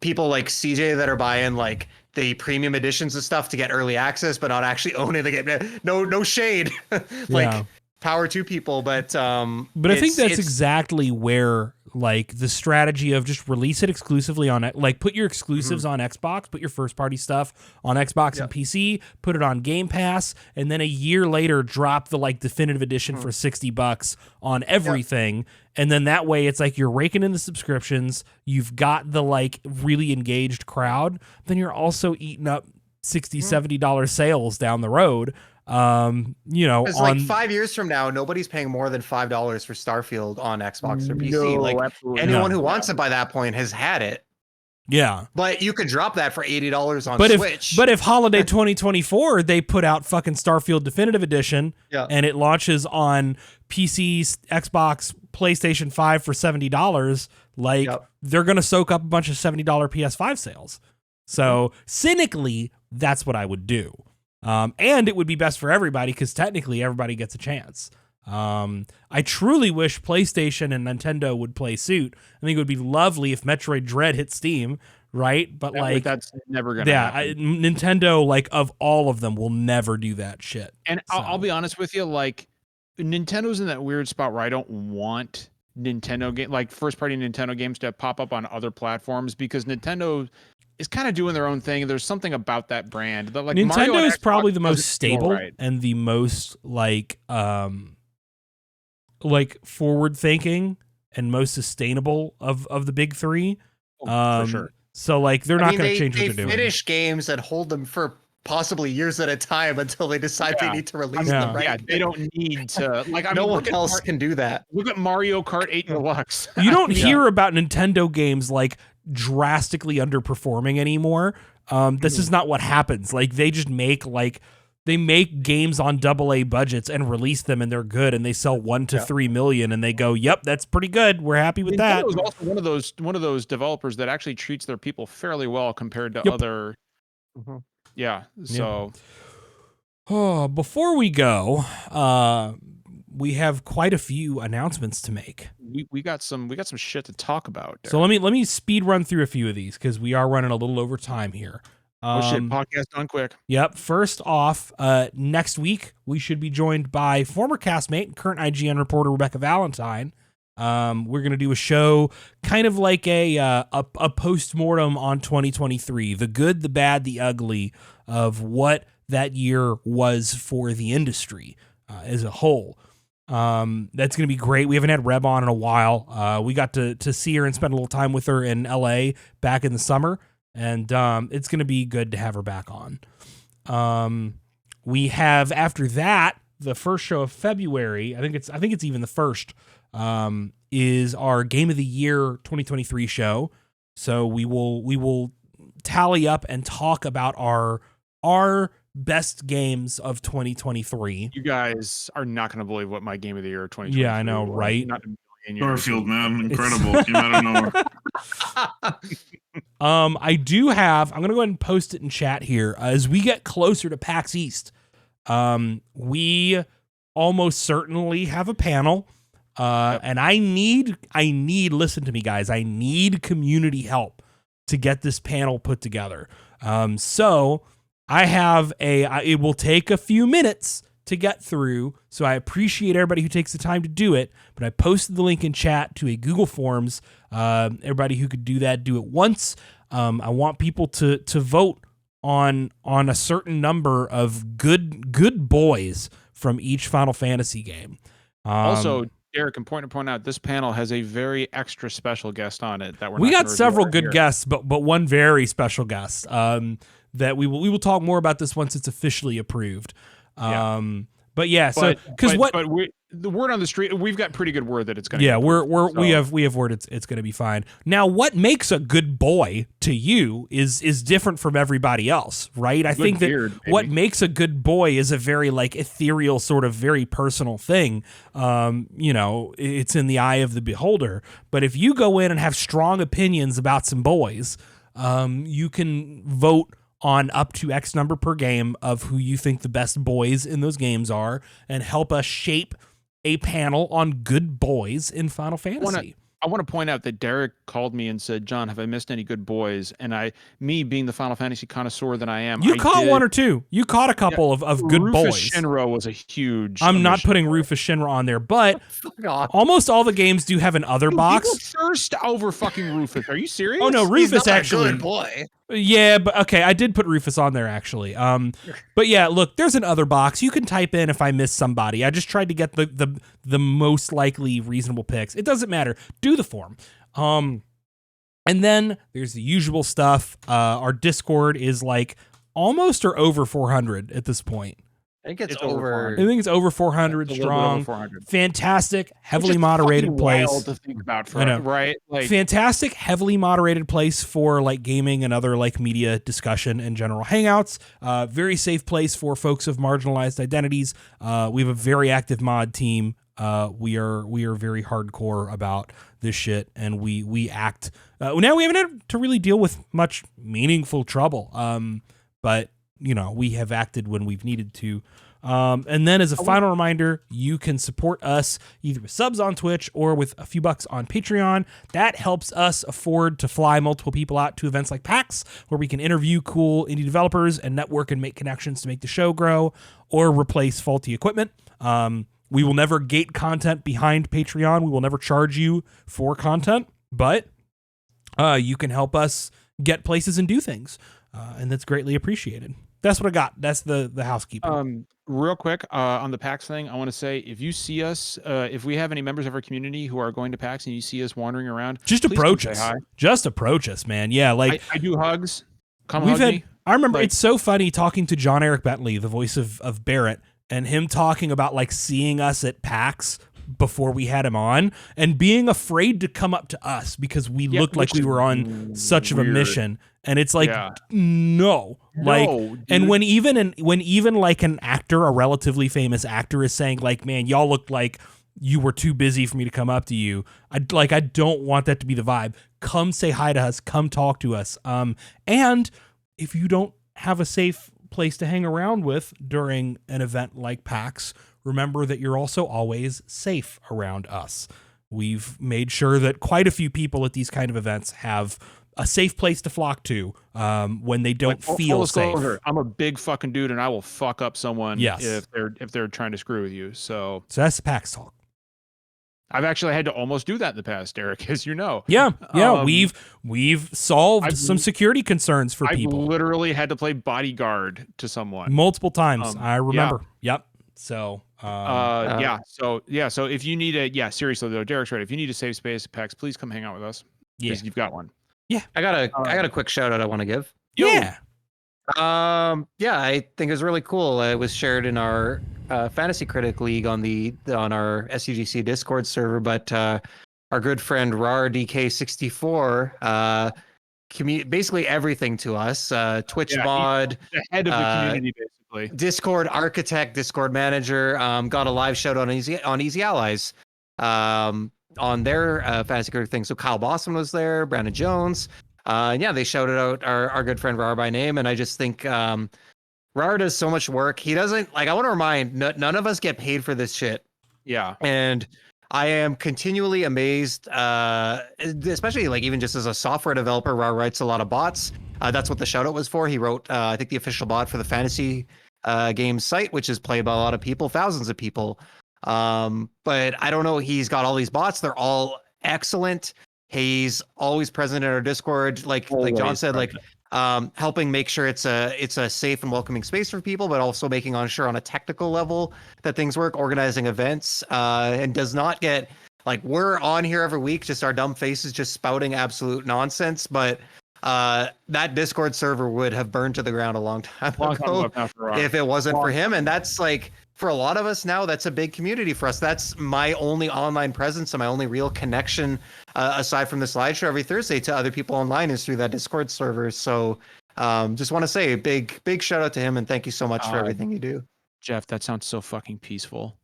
people like CJ that are buying like the premium editions of stuff to get early access, but not actually owning the game. No shade, like power to people, but I think that's exactly where like the strategy of just release it exclusively on it, like put your exclusives on Xbox, put your first party stuff on Xbox and PC, put it on Game Pass, and then a year later drop the like definitive edition for $60 on everything. And then that way it's like you're raking in the subscriptions, you've got the like really engaged crowd, then you're also eating up $60-$70 sales down the road. Because like 5 years from now, nobody's paying more than $5 for Starfield on Xbox or PC. No, like absolutely anyone not. who wants it by that point has had it. Yeah. But you could drop that for $80 on But Switch. if holiday 2024 they put out fucking Starfield Definitive Edition and it launches on PC, Xbox, PlayStation 5 for $70, like they're gonna soak up a bunch of $70 PS5 sales. So cynically, that's what I would do. And it would be best for everybody because technically everybody gets a chance. I truly wish PlayStation and Nintendo would play suit. I think it would be lovely if Metroid Dread hit Steam, right? But like that's never gonna happen. Nintendo, like of all of them, will never do that shit. And I'll be honest with you, like Nintendo's in that weird spot where I don't want Nintendo game like first party Nintendo games to pop up on other platforms because Nintendo is kind of doing their own thing. There's something about that brand. That, like, Nintendo is probably the most doesn't feel stable right. and the most like forward thinking and most sustainable of the big three. For sure. So like they're not going to change what They they're doing. finish games and hold them for possibly years at a time until they decide they need to release them. Right? Yeah, they don't need to. Like, I no mean, one else can do that. Look at Mario Kart 8 Deluxe. You don't hear about Nintendo games like drastically underperforming anymore. This is not what happens. Like they just make they make games on AA budgets and release them and they're good and they sell 1 to 3 million and they go, yep, that's pretty good. We're happy with that. Nintendo's also one of those developers that actually treats their people fairly well compared to other. Yeah. So. Oh, before we go, we have quite a few announcements to make. We got some shit to talk about. So let me speed run through a few of these because we are running a little over time here. Podcast done quick. Yep. First off, next week we should be joined by former castmate and current IGN reporter Rebecca Valentine. We're gonna do a show kind of like a post-mortem on 2023, the good, the bad, the ugly of what that year was for the industry as a whole. That's going to be great. We haven't had Reb on in a while. We got to see her and spend a little time with her in LA back in the summer. And it's going to be good to have her back on. We have after that, the first show of February, I think it's even the first, is our Game of the Year 2023 show. So we will tally up and talk about our best games of 2023. You guys are not going to believe what my Game of the Year 2023 Yeah, I know, was. right? Not in a million years. Starfield, man, incredible. Came out of nowhere. I do have, I'm going to go ahead and post it in chat here. As we get closer to PAX East, we almost certainly have a panel. And I need, listen to me guys, I need community help to get this panel put together. So I have it will take a few minutes to get through, so I appreciate everybody who takes the time to do it, but I posted the link in chat to a Google Forms. Everybody who could do that, do it once. I want people to vote on a certain number of good boys from each Final Fantasy game. Also, Derek, important to point out, this panel has a very extra special guest on it that we not got gonna several reveal good here. guests, but one very special guest. That we will talk more about this once it's officially approved. But yeah, so because the word on the street, we've got pretty good word that it's going to. Yeah, we have word it's going to be fine. Now, what makes a good boy to you is different from everybody else, right? I think that what makes a good boy is a very like ethereal sort of very personal thing. It's in the eye of the beholder. But if you go in and have strong opinions about some boys, you can vote on up to X number per game of who you think the best boys in those games are and help us shape a panel on good boys in Final Fantasy. I want to point out that Derek called me and said, "John, have I missed any good boys?" And me being the Final Fantasy connoisseur that I am, You I caught did, one or two. You caught a couple of good Rufus boys. Shinra was a huge. I'm not omission. putting Rufus Shinra on there, but Fuck off. almost all the games do have an other Dude, box. people thirst over fucking Rufus. Are you serious? Oh no, He's Rufus not a actually. good boy. Yeah, but okay, I did put Rufus on there actually. But yeah, look, there's an other box. You can type in if I miss somebody. I just tried to get the most likely reasonable picks. It doesn't matter. Do the form. And then there's the usual stuff. Our Discord is like almost or over 400 at this point. I think it's It's over over. 400. I think it's over 400 It's a little bit over strong. 400. Fantastic, heavily Which is moderated fucking place. wild to think about, for I know. right? Like, Fantastic, heavily moderated place for like gaming and other like media discussion and general hangouts. Very safe place for folks of marginalized identities. We have a very active mod team. We are very hardcore about this shit, and we act. Now we haven't had to really deal with much meaningful trouble. But you know, we have acted when we've needed to. And then as a final reminder, you can support us either with subs on Twitch or with a few bucks on Patreon. That helps us afford to fly multiple people out to events like PAX, where we can interview cool indie developers and network and make connections to make the show grow, or replace faulty equipment. We will never gate content behind Patreon. We will never charge you for content, but you can help us get places and do things. And that's greatly appreciated. That's what I got. That's the housekeeping. real quick, on the PAX thing, I want to say, if you see us, if we have any members of our community who are going to PAX and you see us wandering around, Just please approach come us. say hi. Just approach us, man. Yeah, like I do hugs. Come we've hug had. me. I remember Like- it's so funny talking to John Eric Bentley, the voice of Barrett, and him talking about like seeing us at PAX before we had him on and being afraid to come up to us because we Yeah, looked like which we is were on such of a weird. mission. And it's like, Yeah. no, like, No, and dude. when even like an actor, a relatively famous actor, is saying like, man, y'all looked like you were too busy for me to come up to you. I don't want that to be the vibe. Come say hi to us. Come talk to us. And if you don't have a safe place to hang around with during an event like PAX, remember that you're also always safe around us. We've made sure that quite a few people at these kind of events have a safe place to flock to when they don't Like, feel full safe. disclosure, I'm a big fucking dude, and I will fuck up someone Yes. if they're trying to screw with you. So So that's the PAX talk. I've actually had to almost do that in the past, Derek, as you know. Yeah, Um, we've solved I've- some security concerns for I people literally had to play bodyguard to someone. multiple times. yeah. I remember. Yep. So So if you need seriously though, Derek's right. If you need a safe space at PAX, please come hang out with us. yeah, Because you've got one. I got a quick shout out I want to give. yeah. I think it was really cool. It was shared in our Fantasy Critic League on our SDGC Discord server, but our good friend RarDK64 basically everything to us. Twitch Yeah, mod, The head of the community, basically. Discord architect, Discord manager, got a live shout out on Easy Allies on their Fantasy Critic thing. So Kyle Boston was there, Brandon Jones. They shouted out our good friend Rar by name, and I just think Rar does so much work. He doesn't I want to remind none of us get paid for this shit, Yeah. and I am continually amazed, especially like even just as a software developer. Rar writes a lot of bots. That's what the shout out was for. He wrote I think the official bot for the fantasy games site, which is played by a lot of people, thousands of people. But I don't know. He's got all these bots. They're all excellent. He's always present in our Discord, like John Always said, like present. helping make sure it's a safe and welcoming space for people, but also making sure on a technical level that things work, organizing events, and does not get like we're on here every week, just our dumb faces just spouting absolute nonsense, but that Discord server would have burned to the ground a long time ago if it wasn't for him. And that's like, for a lot of us now, that's a big community for us. That's my only online presence and my only real connection, aside from the slideshow every Thursday, to other people online is through that Discord server. So just want to say a big shout out to him and thank you so much for everything you do. Jeff, that sounds so fucking peaceful.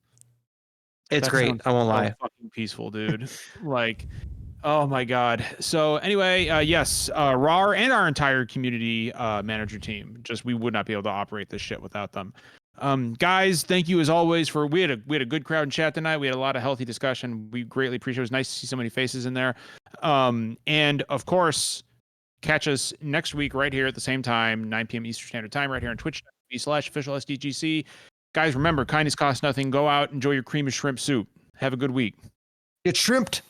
It's That great. sounds I won't so lie. fucking peaceful, dude. Like, oh my god. So anyway, yes, RAR and our entire community manager team, just we would not be able to operate this shit without them. Guys, thank you as always we had a good crowd in chat tonight. We had a lot of healthy discussion. We greatly appreciate it. It was nice to see so many faces in there. And of course, catch us next week right here at the same time, 9 p.m. Eastern Standard Time, right here on Twitch.tv/official SDGC. Guys, remember, kindness costs nothing. Go out, enjoy your cream of shrimp soup. Have a good week. Get shrimped.